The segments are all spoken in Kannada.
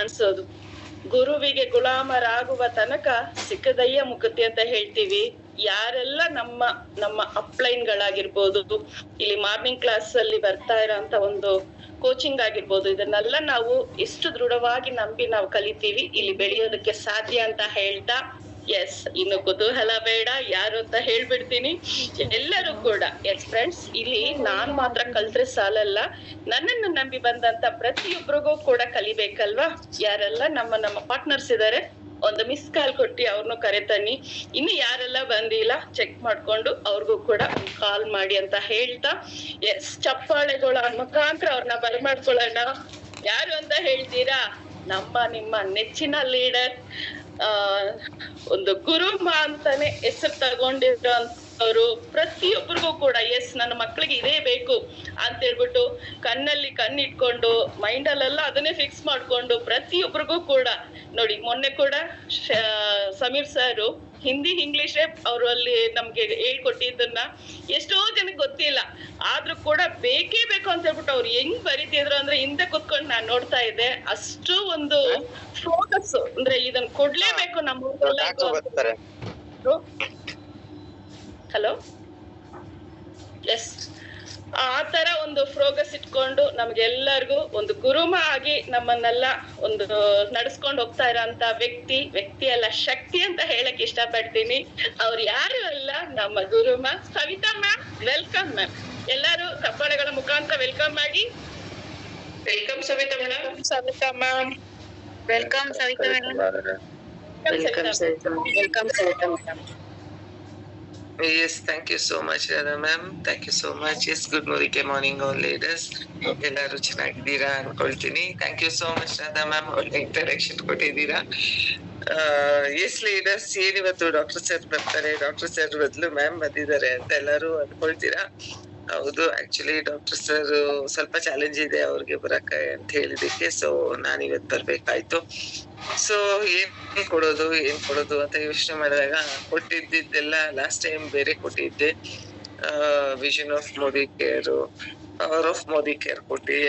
ಅನ್ಸೋದು. ಗುರುವಿಗೆ ಗುಲಾಮರಾಗುವ ತನಕ ಸಿಕ್ಕದಯ್ಯ ಮುಕತಿ ಅಂತ ಹೇಳ್ತೀವಿ. ಯಾರೆಲ್ಲ ನಮ್ಮ ಅಪ್ಲೈನ್ ಗಳಾಗಿರ್ಬೋದು, ಇಲ್ಲಿ ಮಾರ್ನಿಂಗ್ ಕ್ಲಾಸ್ ಅಲ್ಲಿ ಬರ್ತಾ ಇರೋಂತ ಒಂದು ಕೋಚಿಂಗ್ ಆಗಿರ್ಬೋದು, ಇದನ್ನೆಲ್ಲ ನಾವು ಎಷ್ಟು ದೃಢವಾಗಿ ನಂಬಿ ನಾವು ಕಲಿತೀವಿ, ಇಲ್ಲಿ ಬೆಳೆಯೋದಕ್ಕೆ ಸಾಧ್ಯ ಅಂತ ಹೇಳ್ತಾ, ಎಸ್, ಇನ್ನು ಕುತೂಹಲ ಬೇಡ, ಯಾರು ಅಂತ ಹೇಳ್ಬಿಡ್ತೀನಿ. ಎಲ್ಲರೂ ಕೂಡ ಎಸ್ ಫ್ರೆಂಡ್ಸ್, ಇಲ್ಲಿ ನಾನ್ ಮಾತ್ರ ಕಲ್ತ್ರೆ ಸಾಲಲ್ಲ, ನನ್ನನ್ನು ನಂಬಿ ಬಂದಂತ ಪ್ರತಿಯೊಬ್ಬರಿಗೂ ಕೂಡ ಕಲಿಬೇಕಲ್ವಾ. ಯಾರೆಲ್ಲ ನಮ್ಮ ಪಾರ್ಟ್ನರ್ಸ್ ಇದಾರೆ, ಒಂದು ಮಿಸ್ ಕಾಲ್ ಕೊಟ್ಟಿ ಅವ್ರನ್ನು ಕರೆತನ್ನಿ. ಇನ್ನು ಯಾರೆಲ್ಲ ಬಂದಿಲ್ಲ ಚೆಕ್ ಮಾಡ್ಕೊಂಡು ಅವ್ರಿಗೂ ಕೂಡ ಕಾಲ್ ಮಾಡಿ ಅಂತ ಹೇಳ್ತಾ, ಎಸ್, ಚಪ್ಪಾಳೆಗಳ ಮುಖಾಂತರ ಅವ್ರನ್ನ ಬರ್ಮಾಡ್ಕೊಳ್ಳೋಣ. ಯಾರು ಅಂತ ಹೇಳ್ತೀರಾ? ನಿಮ್ಮ ನೆಚ್ಚಿನ ಲೀಡರ್, ಒಂದು ಗುರುಮ ಅಂತಾನೆ ಹೆಸರು ತಗೊಂಡಿರೋಂಥವ್ರು. ಪ್ರತಿಯೊಬ್ಬರಿಗೂ ಕೂಡ ಎಸ್, ನನ್ನ ಮಕ್ಳಿಗೆ ಇದೇ ಬೇಕು ಅಂತ ಹೇಳ್ಬಿಟ್ಟು ಕಣ್ಣಲ್ಲಿ ಕಣ್ಣಿಟ್ಕೊಂಡು ಮೈಂಡಲ್ಲೆಲ್ಲ ಅದನ್ನೇ ಫಿಕ್ಸ್ ಮಾಡ್ಕೊಂಡು ಪ್ರತಿಯೊಬ್ಬರಿಗೂ ಕೂಡ ನೋಡಿ, ಮೊನ್ನೆ ಕೂಡ ಸಮೀರ್ ಸರ್ ಹಿಂದಿ ಇಂಗ್ಲಿಷೇ ಅವರು ಅಲ್ಲಿ ನಮ್ಗೆ ಹೇಳ್ಕೊಟ್ಟಿದ್ದನ್ನ ಎಷ್ಟೋ ಜನಕ್ಕೆ ಗೊತ್ತಿಲ್ಲ, ಆದ್ರೂ ಕೂಡ ಬೇಕೇ ಬೇಕು ಅಂತ ಹೇಳ್ಬಿಟ್ಟು ಅವ್ರು ಹೆಂಗ್ ಬರೀತಿದ್ರು ಅಂದ್ರೆ ಹಿಂದೆ ಕುತ್ಕೊಂಡು ನಾನ್ ನೋಡ್ತಾ ಇದ್ದೆ. ಅಷ್ಟು ಒಂದು ಫೋಕಸ್, ಅಂದ್ರೆ ಇದನ್ನ ಕೊಡ್ಲೇಬೇಕು ನಮ್ಮ. ಹಲೋ, ಎಸ್, ಆ ತರ ಒಂದು ಪ್ರೋಗ್ರೆಸ್ ಇಟ್ಕೊಂಡು ನಮ್ಗೆಲ್ಲರಿಗೂ ಒಂದು ಗುರುಮ ಆಗಿ ನಮ್ಮನ್ನೆಲ್ಲ ಒಂದು ನಡ್ಸ್ಕೊಂಡು ಹೋಗ್ತಾ ಇರೋಂತ ವ್ಯಕ್ತಿ ಅಲ್ಲ, ಶಕ್ತಿ ಅಂತ ಹೇಳಕ್ ಇಷ್ಟಪಡ್ತೀನಿ. ಅವ್ರು ಯಾರು ಅಲ್ಲ, ನಮ್ಮ ಗುರುಮ ಸವಿತಾ ಮ್ಯಾಮ್. ವೆಲ್ಕಮ್ ಮ್ಯಾಮ್, ಎಲ್ಲಾರು ಚಪ್ಪಾಳೆಗಳ ಮುಖಾಂತರ ವೆಲ್ಕಮ್ ಮಾಡಿ. Welcome Savita madam. Savita ma'am welcome. Savita madam welcome. Savita madam. Yes, thank you so much, Radha ma'am. Thank you so much. Yes, good morning all leaders. ಎಲ್ಲರೂ ಚೆನ್ನಾಗಿದ್ದೀರಾ ಅನ್ಕೊಳ್ತೀನಿ. Thank you so much, Radha ma'am. ಒಳ್ಳೆ ಇಂಟ್ರಡಕ್ಷನ್ ಕೊಟ್ಟಿದ್ದೀರಾ. ಎಸ್ ಲೀಡರ್ಸ್, ಏನಿವತ್ತು ಡಾಕ್ಟರ್ ಸರ್ ಬರ್ತಾರೆ, ಡಾಕ್ಟರ್ ಸರ್ ಬದಲು ಮ್ಯಾಮ್ ಬಂದಿದ್ದಾರೆ ಅಂತ ಎಲ್ಲರೂ ಅನ್ಕೊಳ್ತೀರಾ. ಹೌದು, ಆಕ್ಚುಲಿ ಡಾಕ್ಟರ್ ಸರ್ ಸ್ವಲ್ಪ ಚಾಲೆಂಜ್ ಇದೆ ಅವ್ರಿಗೆ ಬರಕ ಅಂತ ಹೇಳಿದಕ್ಕೆ, ಸೊ ನಾನ್ ಇವತ್ ಬರ್ಬೇಕಾಯ್ತು. ಸೊ ಏನ್ ಕೊಡೋದು ಅಂತ ಯೋಚನೆ ಮಾಡಿದಾಗ ಕೊಟ್ಟಿದ್ದೆಲ್ಲ ಲಾಸ್ಟ್ ಟೈಮ್ ಬೇರೆ ಕೊಟ್ಟಿದ್ದೆ. Vision of Modi care, power of Modi care ಕೊಟ್ಟಿ,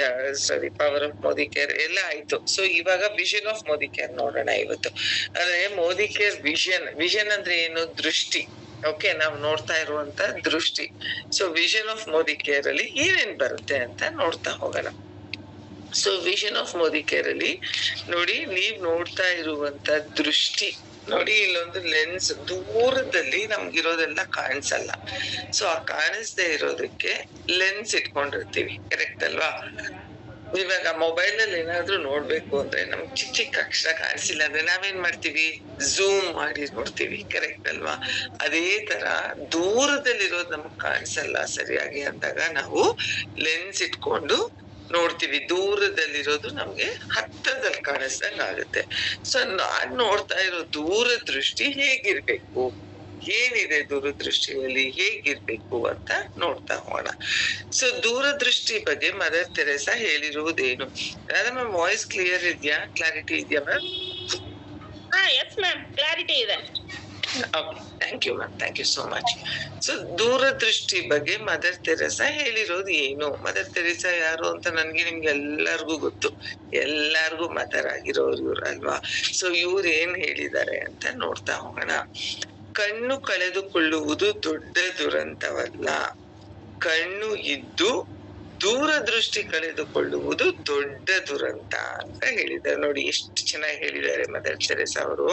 ಸಾರಿ, ಪವರ್ ಆಫ್ ಮೋದಿ ಕೇರ್ ಎಲ್ಲ ಆಯ್ತು. ಸೊ ಇವಾಗ ವಿಷನ್ ಆಫ್ ಮೋದಿ ಕೇರ್ ನೋಡೋಣ ಇವತ್ತು. ಅಂದ್ರೆ ಮೋದಿ ಕೇರ್ ವಿಷನ್ ಅಂದ್ರೆ ಏನು? ದೃಷ್ಟಿ. ಓಕೆ, ನಾವು ನೋಡ್ತಾ ಇರುವಂತ ದೃಷ್ಟಿ. So vision of Modi care ಅಲ್ಲಿ ಏನೇನ್ ಬರುತ್ತೆ ಅಂತ ನೋಡ್ತಾ ಹೋಗೋಣ. So vision of Modi care ಅಲ್ಲಿ ನೋಡಿ, ನೀವ್ ನೋಡ್ತಾ ಇರುವಂತ ದೃಷ್ಟಿ ನೋಡಿ, ಇಲ್ಲೊಂದು ಲೆನ್ಸ್, ದೂರದಲ್ಲಿ ನಮ್ಗಿರೋದೆಲ್ಲ ಕಾಣಿಸಲ್ಲ. ಸೊ ಆ ಕಾಣಿಸ್ದೇ ಇರೋದಕ್ಕೆ ಲೆನ್ಸ್ ಇಟ್ಕೊಂಡಿರ್ತೀವಿ, ಕರೆಕ್ಟ್ ಅಲ್ವಾ? ಇವಾಗ ಮೊಬೈಲ್ ಅಲ್ಲಿ ಏನಾದ್ರೂ ನೋಡ್ಬೇಕು ಅಂದ್ರೆ ನಮ್ಗೆ ಚಿಕ್ಕ ಅಕ್ಷರ ಕಾಣಿಸಿಲ್ಲ ಅಂದ್ರೆ ನಾವೇನ್ ಮಾಡ್ತೀವಿ? ಝೂಮ್ ಮಾಡಿ ನೋಡ್ತೀವಿ, ಕರೆಕ್ಟ್ ಅಲ್ವಾ? ಅದೇ ತರ ದೂರದಲ್ಲಿರೋದು ನಮಗ್ ಕಾಣಿಸಲ್ಲ ಸರಿಯಾಗಿ ಅಂದಾಗ ನಾವು ಲೆನ್ಸ್ ಇಟ್ಕೊಂಡು ನೋಡ್ತೀವಿ. ದೂರದಲ್ಲಿರೋದು ನಮ್ಗೆ ಹತ್ರದಲ್ಲಿ ಕಾಣಿಸ್ದಂಗ ಆಗುತ್ತೆ. ಸೊ ನಾನ್ ನೋಡ್ತಾ ಇರೋ ದೂರದೃಷ್ಟಿ ಹೇಗಿರ್ಬೇಕು, ಏನಿದೆ ದೂರದೃಷ್ಟಿಯಲ್ಲಿ, ಹೇಗಿರ್ಬೇಕು ಅಂತ ನೋಡ್ತಾ ಹೋಗೋಣ. ಸೊ ದೂರದೃಷ್ಟಿ ಬಗ್ಗೆ ಮದರ್ ತೆರೇಸಾ ಹೇಳಿರುವುದೇನು? ಮ್ಯಾಮ್ ವಾಯ್ಸ್ ಕ್ಲಿಯರ್ ಇದೆಯಾ? ಕ್ಲಾರಿಟಿ ಇದೆಯಾ ಮ್ಯಾಮ್? ಎಸ್ ಮ್ಯಾಮ್, ಕ್ಲಾರಿಟಿ ಇದೆ. Thank you ma'am, thank you so much. So ದೂರದೃಷ್ಟಿ ಬಗ್ಗೆ ಮದರ್ ತೆರೇಸಾ ಹೇಳಿರೋದು ಏನು? ಮದರ್ ತೆರೇಸಾ ಯಾರು ಅಂತ ನನ್ಗೆ ನಿಮ್ಗೆ ಎಲ್ಲರಿಗೂ ಗೊತ್ತು, ಎಲ್ಲಾರ್ಗು ಮದರ್ ಆಗಿರೋರು ಇವ್ರು ಅಲ್ವಾ? ಸೊ ಇವ್ರು ಏನ್ ಹೇಳಿದ್ದಾರೆ ಅಂತ ನೋಡ್ತಾ ಹೋಗೋಣ. ಕಣ್ಣು ಕಳೆದುಕೊಳ್ಳುವುದು ದೊಡ್ಡ ದುರಂತವಲ್ಲ, ಕಣ್ಣು ಇದ್ದು ದೂರದೃಷ್ಟಿ ಕಳೆದುಕೊಳ್ಳುವುದು ದೊಡ್ಡ ದುರಂತ ಅಂತ ಹೇಳಿದ್ದಾರೆ. ನೋಡಿ ಎಷ್ಟು ಚೆನ್ನಾಗಿ ಹೇಳಿದ್ದಾರೆ ಮದರ್ ತೆರೇಸಾ ಅವರು.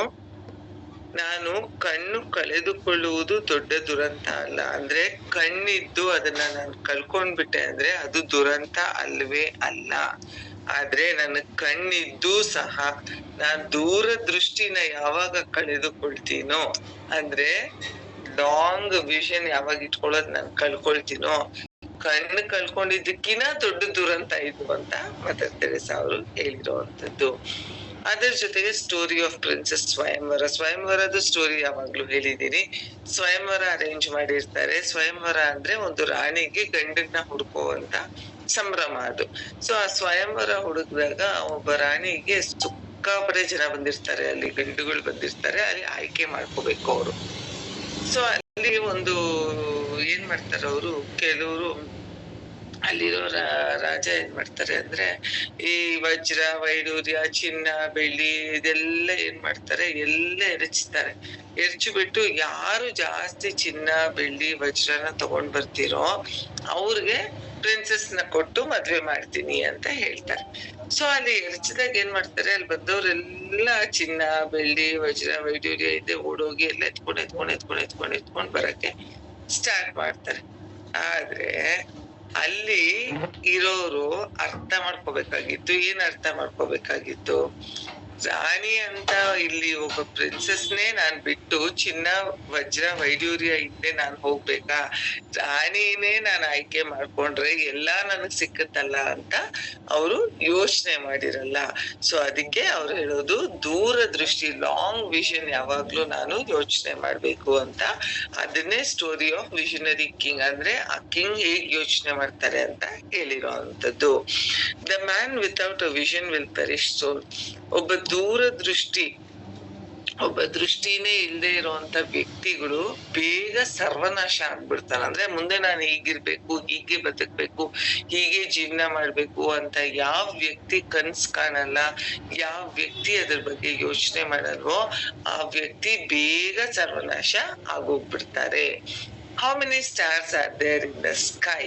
ನಾನು ಕಣ್ಣು ಕಳೆದುಕೊಳ್ಳುವುದು ದೊಡ್ಡ ದುರಂತ ಅಲ್ಲ ಅಂದ್ರೆ, ಕಣ್ಣಿದ್ದು ಅದನ್ನ ನಾನು ಕಳ್ಕೊಂಡ್ಬಿಟ್ಟೆ ಅಂದ್ರೆ ಅದು ದುರಂತ ಅಲ್ವೇ ಅಲ್ಲ. ಆದ್ರೆ ನನ್ನ ಕಣ್ಣಿದ್ದು ಸಹ ನಾನ್ ದೂರದೃಷ್ಟಿನ ಯಾವಾಗ ಕಳೆದುಕೊಳ್ತೀನೋ, ಅಂದ್ರೆ ಲಾಂಗ್ ವಿಷನ್ ಯಾವಾಗ ಇಟ್ಕೊಳ್ಳೋದ್ ನಾನ್ ಕಳ್ಕೊಳ್ತೀನೋ, ಕಣ್ಣು ಕಳ್ಕೊಂಡಿದ್ದಕ್ಕಿನ ದೊಡ್ಡ ದುರಂತ ಇದು ಅಂತ ಮದರ್ ತೆರೇಸಾ ಅವರು ಹೇಳಿರುವಂತದ್ದು. ಅದರ ಜೊತೆಗೆ ಸ್ಟೋರಿ ಆಫ್ ಪ್ರಿನ್ಸೆಸ್ ಸ್ವಯಂವರದ ಸ್ಟೋರಿ ಯಾವಾಗ್ಲೂ ಹೇಳಿದೀನಿ. ಸ್ವಯಂವರ ಅರೇಂಜ್ ಮಾಡಿರ್ತಾರೆ. ಸ್ವಯಂವರ ಅಂದ್ರೆ ಒಂದು ರಾಣಿಗೆ ಗಂಡನ್ನ ಹುಡುಕುವಂತ ಸಂಭ್ರಮ ಅದು. ಸೊ ಆ ಸ್ವಯಂವರ ಹುಡುಕಿದಾಗ ಒಬ್ಬ ರಾಣಿಗೆ ಸಿಕ್ಕಾಪಟ್ಟೆ ಜನ ಬಂದಿರ್ತಾರೆ, ಅಲ್ಲಿ ಗಂಡುಗಳು ಬಂದಿರ್ತಾರೆ, ಅಲ್ಲಿ ಆಯ್ಕೆ ಮಾಡ್ಕೋಬೇಕು ಅವರು. ಸೊ ಅಲ್ಲಿ ಒಂದು ಏನ್ ಮಾಡ್ತಾರೆ ಅವರು, ಕೆಲವರು ಅಲ್ಲಿರೋ ರಾಜ ಏನ್ ಮಾಡ್ತಾರೆ ಅಂದ್ರೆ ಈ ವಜ್ರ ವೈಡೂರ್ಯ ಚಿನ್ನ ಬೆಳ್ಳಿ ಇದೆಲ್ಲ ಏನ್ ಮಾಡ್ತಾರೆ, ಎಲ್ಲ ಎರಚ್ತಾರೆ. ಎರಚಿಬಿಟ್ಟು ಯಾರು ಜಾಸ್ತಿ ಚಿನ್ನ ಬೆಳ್ಳಿ ವಜ್ರನ ತಗೊಂಡ್ ಬರ್ತೀರೋ ಅವ್ರಿಗೆ ಪ್ರಿನ್ಸೆಸ್ ನ ಕೊಟ್ಟು ಮದ್ವೆ ಮಾಡ್ತೀನಿ ಅಂತ ಹೇಳ್ತಾರೆ. ಸೊ ಅಲ್ಲಿ ಎರಚಿದಾಗ ಏನ್ ಮಾಡ್ತಾರೆ, ಅಲ್ಲಿ ಬಂದವ್ರೆಲ್ಲ ಚಿನ್ನ ಬೆಳ್ಳಿ ವಜ್ರ ವೈಡೂರ್ಯ ಇದೆ ಓಡೋಗಿ ಎಲ್ಲ ಎತ್ಕೊಂಡ್ ಬರಕ್ಕೆ ಸ್ಟಾರ್ಟ್ ಮಾಡ್ತಾರೆ. ಆದ್ರೆ ಅಲ್ಲಿ ಇರೋರು ಅರ್ಥ ಮಾಡ್ಕೋಬೇಕಾಗಿತ್ತು. ಏನ್ ಅರ್ಥ ಮಾಡ್ಕೋಬೇಕಾಗಿತ್ತು, ರಾಣಿ ಅಂತ ಇಲ್ಲಿ ಒಬ್ಬ ಪ್ರಿನ್ಸೆಸ್ನೇ ನಾನ್ ಬಿಟ್ಟು ಚಿನ್ನ ವಜ್ರ ವೈಡೂರ್ಯ ಹಿಂದೆ ನಾನ್ ಹೋಗ್ಬೇಕಾ, ರಾಣಿನೇ ನಾನ್ ಆಯ್ಕೆ ಮಾಡ್ಕೊಂಡ್ರೆ ಎಲ್ಲಾ ನನಗ್ ಸಿಕ್ಕತ್ತಲ್ಲ ಅಂತ ಅವರು ಯೋಚನೆ ಮಾಡಿರಲ್ಲ. ಸೊ ಅದಕ್ಕೆ ಅವ್ರು ಹೇಳೋದು ದೂರದೃಷ್ಟಿ, ಲಾಂಗ್ ವಿಷನ್ ಯಾವಾಗ್ಲೂ ನಾನು ಯೋಚನೆ ಮಾಡ್ಬೇಕು ಅಂತ. ಅದನ್ನೇ ಸ್ಟೋರಿ ಆಫ್ ವಿಷನರಿ ಕಿಂಗ್, ಅಂದ್ರೆ ಆ ಕಿಂಗ್ ಹೇಗ್ ಯೋಚನೆ ಮಾಡ್ತಾರೆ ಅಂತ ಹೇಳಿರೋ ಅಂತದ್ದು. The man without a vision will perish soul. ಒಬ್ಬ ದೃಷ್ಟಿನೇ ಇಲ್ಲದೆ ಇರುವಂತ ವ್ಯಕ್ತಿಗಳು ಬೇಗ ಸರ್ವನಾಶ ಆಗ್ಬಿಡ್ತಾರ. ಅಂದ್ರೆ ಮುಂದೆ ನಾನು ಹೀಗಿರ್ಬೇಕು, ಹೀಗೆ ಬದುಕ್ಬೇಕು, ಹೀಗೆ ಜೀವನ ಮಾಡ್ಬೇಕು ಅಂತ ಯಾವ ವ್ಯಕ್ತಿ ಕನ್ಸ್ ಕಾಣಲ್ಲ, ಯಾವ ವ್ಯಕ್ತಿ ಅದ್ರ ಬಗ್ಗೆ ಯೋಚನೆ ಮಾಡಲ್ವೋ ಆ ವ್ಯಕ್ತಿ ಬೇಗ ಸರ್ವನಾಶ ಆಗೋಗ್ಬಿಡ್ತಾರೆ. How many stars are there in the sky?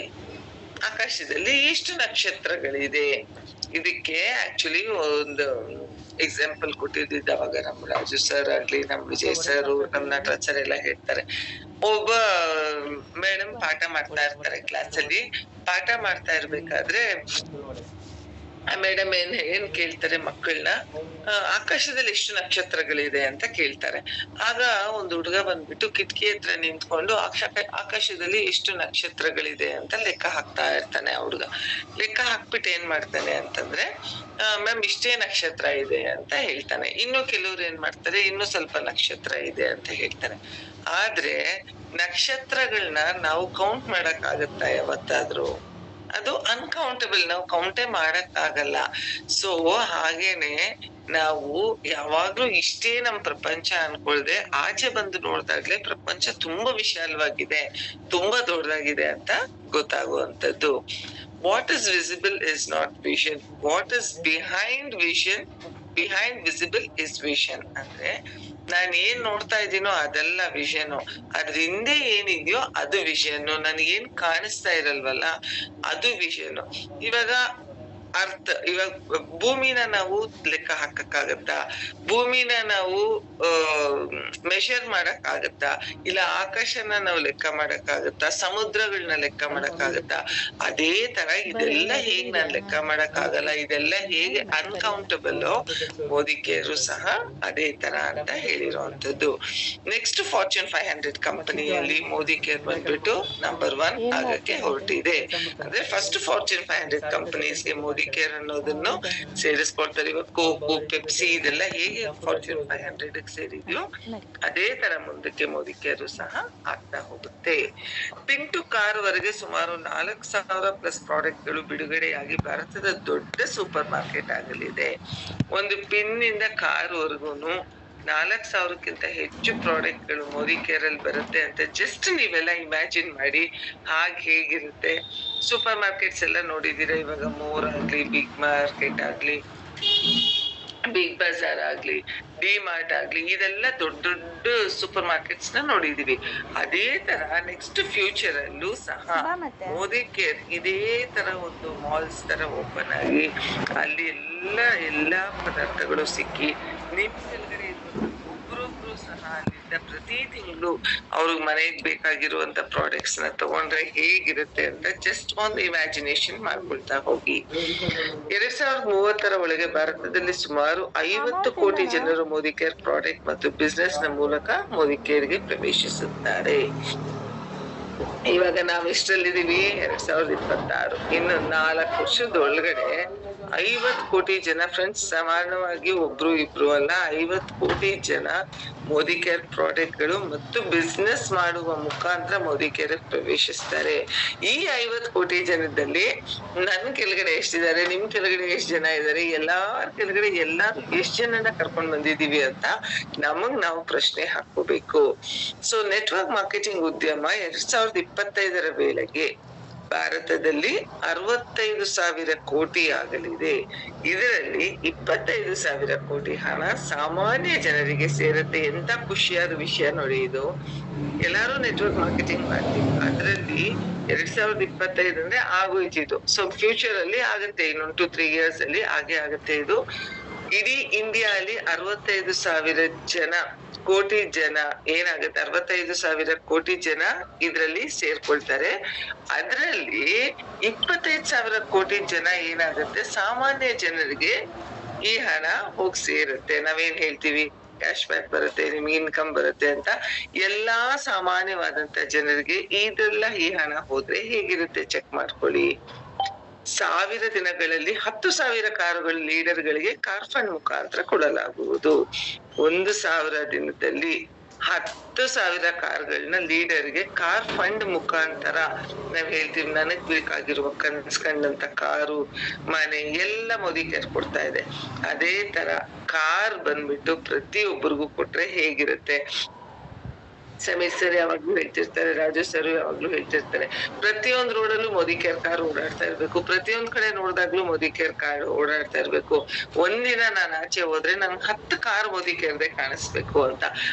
ಆಕಾಶದಲ್ಲಿ ಎಷ್ಟು ನಕ್ಷತ್ರಗಳಿದೆ? ಇದಕ್ಕೆ ಆಕ್ಚುಲಿ ಒಂದು ಎಕ್ಸಾಂಪಲ್ ಕೊಟ್ಟಿದ್ದ ಅವಾಗ ನಮ್ ರಾಜು ಸರ್ ಆಗ್ಲಿ, ನಮ್ ವಿಜಯ್ ಸರ್, ನಮ್ ನಟರಾಜ್ ಸರ್ ಎಲ್ಲ ಹೇಳ್ತಾರೆ. ಒಬ್ಬ ಮೇಡಮ್ ಪಾಠ ಮಾಡ್ತಾ ಇರ್ತಾರೆ ಕ್ಲಾಸ್ ಅಲ್ಲಿ. ಪಾಠ ಮಾಡ್ತಾ ಇರ್ಬೇಕಾದ್ರೆ ಆ ಮೇಡಮ್ ಏನ್ ಕೇಳ್ತಾರೆ ಮಕ್ಕಳನ್ನ, ಆಕಾಶದಲ್ಲಿ ಎಷ್ಟು ನಕ್ಷತ್ರಗಳಿದೆ ಅಂತ ಕೇಳ್ತಾರೆ. ಆಗ ಒಂದು ಹುಡುಗ ಬಂದ್ಬಿಟ್ಟು ಕಿಟಕಿ ಹತ್ರ ನಿಂತ್ಕೊಂಡು ಆಕಾಶದಲ್ಲಿ ಎಷ್ಟು ನಕ್ಷತ್ರಗಳಿದೆ ಅಂತ ಲೆಕ್ಕ ಹಾಕ್ತಾ ಇರ್ತಾನೆ. ಆ ಹುಡುಗ ಲೆಕ್ಕ ಹಾಕ್ಬಿಟ್ಟು ಏನ್ ಮಾಡ್ತಾನೆ ಅಂತಂದ್ರೆ, ಮ್ಯಾಮ್ ಇಷ್ಟೇ ನಕ್ಷತ್ರ ಇದೆ ಅಂತ ಹೇಳ್ತಾನೆ. ಇನ್ನು ಕೆಲವ್ರು ಏನ್ ಮಾಡ್ತಾರೆ, ಇನ್ನು ಸ್ವಲ್ಪ ನಕ್ಷತ್ರ ಇದೆ ಅಂತ ಹೇಳ್ತಾರೆ. ಆದ್ರೆ ನಕ್ಷತ್ರಗಳನ್ನ ನಾವು ಕೌಂಟ್ ಮಾಡಕ್ ಆಗತ್ತಾ ಯಾವತ್ತಾದ್ರೂ? ಅದು ಅನ್ಕೌಂಟಬಲ್, ನಾವು ಕೌಂಟೇ ಮಾಡಕ್ ಆಗಲ್ಲ. ಸೊ ಹಾಗೇನೆ ನಾವು ಯಾವಾಗ್ಲೂ ಇಷ್ಟೇ ನಮ್ ಪ್ರಪಂಚ ಅನ್ಕೊಳ್ದೆ ಆಚೆ ಬಂದು ನೋಡ್ದಾಗ್ಲೆ ಪ್ರಪಂಚ ತುಂಬಾ ವಿಶಾಲವಾಗಿದೆ, ತುಂಬಾ ದೊಡ್ಡದಾಗಿದೆ ಅಂತ ಗೊತ್ತಾಗುವಂತದ್ದು. What is visible is not vision, what is behind vision, behind visible is vision. ಅಂದ್ರೆ ನಾನ್ ಏನ್ ನೋಡ್ತಾ ಇದೀನೋ ಅದೆಲ್ಲ ವಿಷನ್, ಅದ್ರ ಹಿಂದೆ ಏನಿದ್ಯೋ ಅದು ವಿಷನ್. ನನ್ಗೇನ್ ಕಾಣಿಸ್ತಾ ಇರಲ್ವಲ್ಲ ಅದು ವಿಷನ್. ಇವಾಗ ಭೂಮಿನ ನಾವು ಲೆಕ್ಕ ಹಾಕಕ್ಕಾಗತ್ತಾ? ಭೂಮಿನ ನಾವು ಮೆಷರ್ ಮಾಡಕ್ ಆಗತ್ತಾ? ಇಲ್ಲ ಆಕಾಶನ ನಾವು ಲೆಕ್ಕ ಮಾಡಕ್ ಆಗತ್ತಾ? ಸಮುದ್ರಗಳನ್ನ ಲೆಕ್ಕ ಮಾಡಕ್ ಆಗತ್ತಾ? ಅದೇ ತರ ಇದೆಲ್ಲ ಹೇಗ್ ನಾನ್ ಲೆಕ್ಕ ಮಾಡಕ್ ಆಗಲ್ಲ, ಇದೆಲ್ಲ ಹೇಗೆ ಅನ್ಕೌಂಟಬಲ್, ಮೋದಿಕೆಯರು ಸಹ ಅದೇ ತರ ಅಂತ ಹೇಳಿರುವಂತದ್ದು. ನೆಕ್ಸ್ಟ್ ಫಾರ್ಚೂನ್ 500 ಕಂಪನಿಯಲ್ಲಿ ಮೋದಿಕೇರ್ ಬಂದ್ಬಿಟ್ಟು ನಂಬರ್ 1 ಆಗಕ್ಕೆ ಹೊರಟಿದೆ. ಅಂದ್ರೆ ಫಸ್ಟ್ ಫಾರ್ಚೂನ್ 500 ಕಂಪನೀಸ್ಗೆ ಮೋದಿ ಕೇರ್ ಅನ್ನೋದನ್ನು ಸೇರಿಸ್ಕೊಳ್ತಾರೆ. ಇವಾಗ ಕೋಕು, ಪೆಪ್ಸಿ ಇದೆಲ್ಲ ಹೇಗೆ ಫಾರ್ಚೂನ್ 500 ಸೇರಿದ್ಯೋ ಅದೇ ತರ ಮುಂದಕ್ಕೆ ಮೋದಿ ಕೇರ್ ಸಹ ಆಗ್ತಾ ಹೋಗುತ್ತೆ. ಪಿನ್ ಟು ಕಾರ್ ವರೆಗೆ ಸುಮಾರು 4,000+ ಪ್ರಾಡಕ್ಟ್ ಗಳು ಬಿಡುಗಡೆಯಾಗಿ ಭಾರತದ ದೊಡ್ಡ ಸೂಪರ್ ಮಾರ್ಕೆಟ್ ಆಗಲಿದೆ. ಒಂದು ಪಿನ್ ಇಂದ ಕಾರ್ ವರ್ಗೂನು 4,000ಕ್ಕಿಂತ ಹೆಚ್ಚು ಪ್ರಾಡಕ್ಟ್ ಗಳು ಮೋದಿ ಕೇರ್ ಅಲ್ಲಿ ಬರುತ್ತೆ ಅಂತ ಜಸ್ಟ್ ನೀವೆಲ್ಲ ಇಮ್ಯಾಜಿನ್ ಮಾಡಿ. ಹೇಗಿರುತ್ತೆ? ಸೂಪರ್ ಮಾರ್ಕೆಟ್ಸ್ ಎಲ್ಲ ನೋಡಿದೀರಾ, ಇವಾಗ ಮೋರ್ ಆಗ್ಲಿ, ಬಿಗ್ ಮಾರ್ಕೆಟ್ ಆಗ್ಲಿ, ಬಿಗ್ ಬಜಾರ್ ಆಗ್ಲಿ, ಡಿ ಮಾರ್ಟ್ ಆಗ್ಲಿ, ಇದೆಲ್ಲ ದೊಡ್ಡ ದೊಡ್ಡ ಸೂಪರ್ ಮಾರ್ಕೆಟ್ಸ್ ನ ನೋಡಿದೀವಿ. ಅದೇ ತರ ನೆಕ್ಸ್ಟ್ ಫ್ಯೂಚರ್ ಅಲ್ಲೂ ಸಹ ಮೋದಿ ಕೇರ್ ಇದೇ ತರ ಒಂದು ಮಾಲ್ಸ್ ತರ ಓಪನ್ ಆಗಿ ಅಲ್ಲಿ ಎಲ್ಲಾ ಪದಾರ್ಥಗಳು ಸಿಕ್ಕಿ ನಿಮ್ ಕೆಳಗಡೆ ಒಬ್ರೊಬ್ರು ಸಹ ಅಲ್ಲಿಂದ ಪ್ರತಿ ತಿಂಗಳು ಅವ್ರಿಗೆ ಮನೆಗೆ ಬೇಕಾಗಿರುವಂತ ಪ್ರಾಡಕ್ಟ್ಸ್ ನ ತಗೊಂಡ್ರೆ ಹೇಗಿರುತ್ತೆ ಅಂತ ಜಸ್ಟ್ ಒಂದು ಇಮ್ಯಾಜಿನೇಷನ್ ಮಾಡ್ಕೊಳ್ತಾ ಹೋಗಿ. 2030 ಒಳಗೆ ಭಾರತದಲ್ಲಿ ಸುಮಾರು 50 ಕೋಟಿ ಜನರು ಮೋದಿ ಕೇರ್ ಪ್ರಾಡಕ್ಟ್ ಮತ್ತು ಬಿಸ್ನೆಸ್ ನ ಮೂಲಕ ಮೋದಿ ಕೇರ್ಗೆ ಪ್ರವೇಶಿಸುತ್ತಾರೆ. ಇವಾಗ ನಾವ್ ಎಷ್ಟರಲ್ಲಿದೀವಿ? 2026. ಇನ್ನು 4 ವರ್ಷದ ಒಳಗಡೆ 50 ಕೋಟಿ ಜನ ಫ್ರೆಂಡ್ಸ್, ಸಮಾನವಾಗಿ ಒಬ್ರು ಇಬ್ರು ಅಲ್ಲ, 50 ಕೋಟಿ ಜನ ಮೋದಿ ಕೇರ್ ಪ್ರಾಡಕ್ಟ್ ಗಳು ಮತ್ತು ಬಿಸ್ನೆಸ್ ಮಾಡುವ ಮುಖಾಂತರ ಮೋದಿ ಕೇರ್ ಪ್ರವೇಶಿಸ್ತಾರೆ. ಈ 50 ಕೋಟಿ ಜನದಲ್ಲಿ ನನ್ ಕೆಳಗಡೆ ಎಷ್ಟಿದ್ದಾರೆ, ನಿಮ್ ಕೆಳಗಡೆ ಎಷ್ಟ್ ಜನ ಇದ್ದಾರೆ, ಎಲ್ಲಾರ ಕೆಳಗಡೆ ಎಲ್ಲಾರು ಎಷ್ಟ್ ಜನನ ಕರ್ಕೊಂಡ್ ಬಂದಿದೀವಿ ಅಂತ ನಮಗ್ ನಾವು ಪ್ರಶ್ನೆ ಹಾಕೋಬೇಕು. ಸೊ ನೆಟ್ವರ್ಕ್ ಮಾರ್ಕೆಟಿಂಗ್ ಉದ್ಯಮ 2025 ವೇಳೆಗೆ ಭಾರತದಲ್ಲಿ 65,000 ಕೋಟಿ ಆಗಲಿದೆ. ಇದರಲ್ಲಿ 25,000 ಕೋಟಿ ಹಣ ಸಾಮಾನ್ಯ ಜನರಿಗೆ ಸೇರುತ್ತೆ. ಎಂತ ಖುಷಿಯಾದ ವಿಷಯ ನೋಡಿ ಇದು. ಎಲ್ಲಾರು ನೆಟ್ವರ್ಕ್ ಮಾರ್ಕೆಟಿಂಗ್ ಮಾಡ್ತೀವಿ, ಅದರಲ್ಲಿ 2025 ಅಂದ್ರೆ ಆಗೋಯ್ತಿದ್ದು. ಸೊ ಫ್ಯೂಚರ್ ಅಲ್ಲಿ ಆಗುತ್ತೆ, ಇನ್ನೊಂದು 2-3 years ಅಲ್ಲಿ ಹಾಗೆ ಆಗುತ್ತೆ ಇದು. ಇಡೀ ಇಂಡಿಯಾ ಅಲ್ಲಿ 65,000 ಕೋಟಿ ಜನ ಏನಾಗುತ್ತೆ, 65,000 ಕೋಟಿ ಜನ ಇದ್ರಲ್ಲಿ ಸೇರ್ಕೊಳ್ತಾರೆ. ಅದ್ರಲ್ಲಿ 25,000 ಕೋಟಿ ಜನ ಏನಾಗುತ್ತೆ, ಸಾಮಾನ್ಯ ಜನರಿಗೆ ಈ ಹಣ ಹೋಗಿ ಸೇರುತ್ತೆ. ನಾವೇನ್ ಹೇಳ್ತೀವಿ, ಕ್ಯಾಶ್ ಬ್ಯಾಕ್ ಬರುತ್ತೆ, ನಿಮ್ಗೆ ಇನ್ಕಮ್ ಬರುತ್ತೆ ಅಂತ. ಎಲ್ಲಾ ಸಾಮಾನ್ಯವಾದಂತ ಜನರಿಗೆ ಇದೆಲ್ಲ ಈ ಹಣ ಹೋದ್ರೆ ಹೇಗಿರುತ್ತೆ ಚೆಕ್ ಮಾಡ್ಕೊಳ್ಳಿ. 1000 ದಿನಗಳಲ್ಲಿ 10,000 ಕಾರುಗಳ ಲೀಡರ್ಗಳಿಗೆ ಕಾರ್ ಫಂಡ್ ಮುಖಾಂತರ ಕೊಡಲಾಗುವುದು. 1,000 ದಿನದಲ್ಲಿ 10,000 ಕಾರ್ಗಳನ್ನ ಲೀಡರ್ಗೆ ಕಾರ್ ಫಂಡ್ ಮುಖಾಂತರ, ನಾವ್ ಹೇಳ್ತೀವಿ ನನಗ್ ಬೇಕಾಗಿರುವ ಕನ್ಸ್ಕೊಂಡಂತ ಕಾರು, ಮನೆ ಎಲ್ಲ ಮೋದಿ ಕೇರ್ ಕೊಡ್ತಾ ಇದೆ. ಅದೇ ತರ ಕಾರ್ ಬಂದ್ಬಿಟ್ಟು ಪ್ರತಿಯೊಬ್ಬರಿಗೂ ಕೊಟ್ರೆ ಹೇಗಿರುತ್ತೆ. ಸಮೀರ್ ಸರ್ ಯಾವಾಗ್ಲೂ ಹೇಳ್ತಿರ್ತಾರೆ, ರಾಜು ಸರ್ ಯಾವಾಗ್ಲೂ ಹೇಳ್ತಿರ್ತಾರೆ, ಪ್ರತಿಯೊಂದ್ ರೋಡಲ್ಲೂ ಮೋದಿ ಕೇರ್ ಕಾರ್ ಓಡಾಡ್ತಾ ಇರ್ಬೇಕು, ಪ್ರತಿಯೊಂದ್ ಕಡೆ ನೋಡ್ದಾಗ್ಲೂ ಮೋದಿ ಕೇರ್ ಕಾರ್ ಓಡಾಡ್ತಾ ಇರ್ಬೇಕು. ಒಂದಿನ ನಾನ್ ಆಚೆ ಹೋದ್ರೆ ನಂಗೆ 10 ಕಾರ್ ಮೋದಿ ಕೇರ್ದೆ ಕಾಣಿಸ್ಬೇಕು ಅಂತ.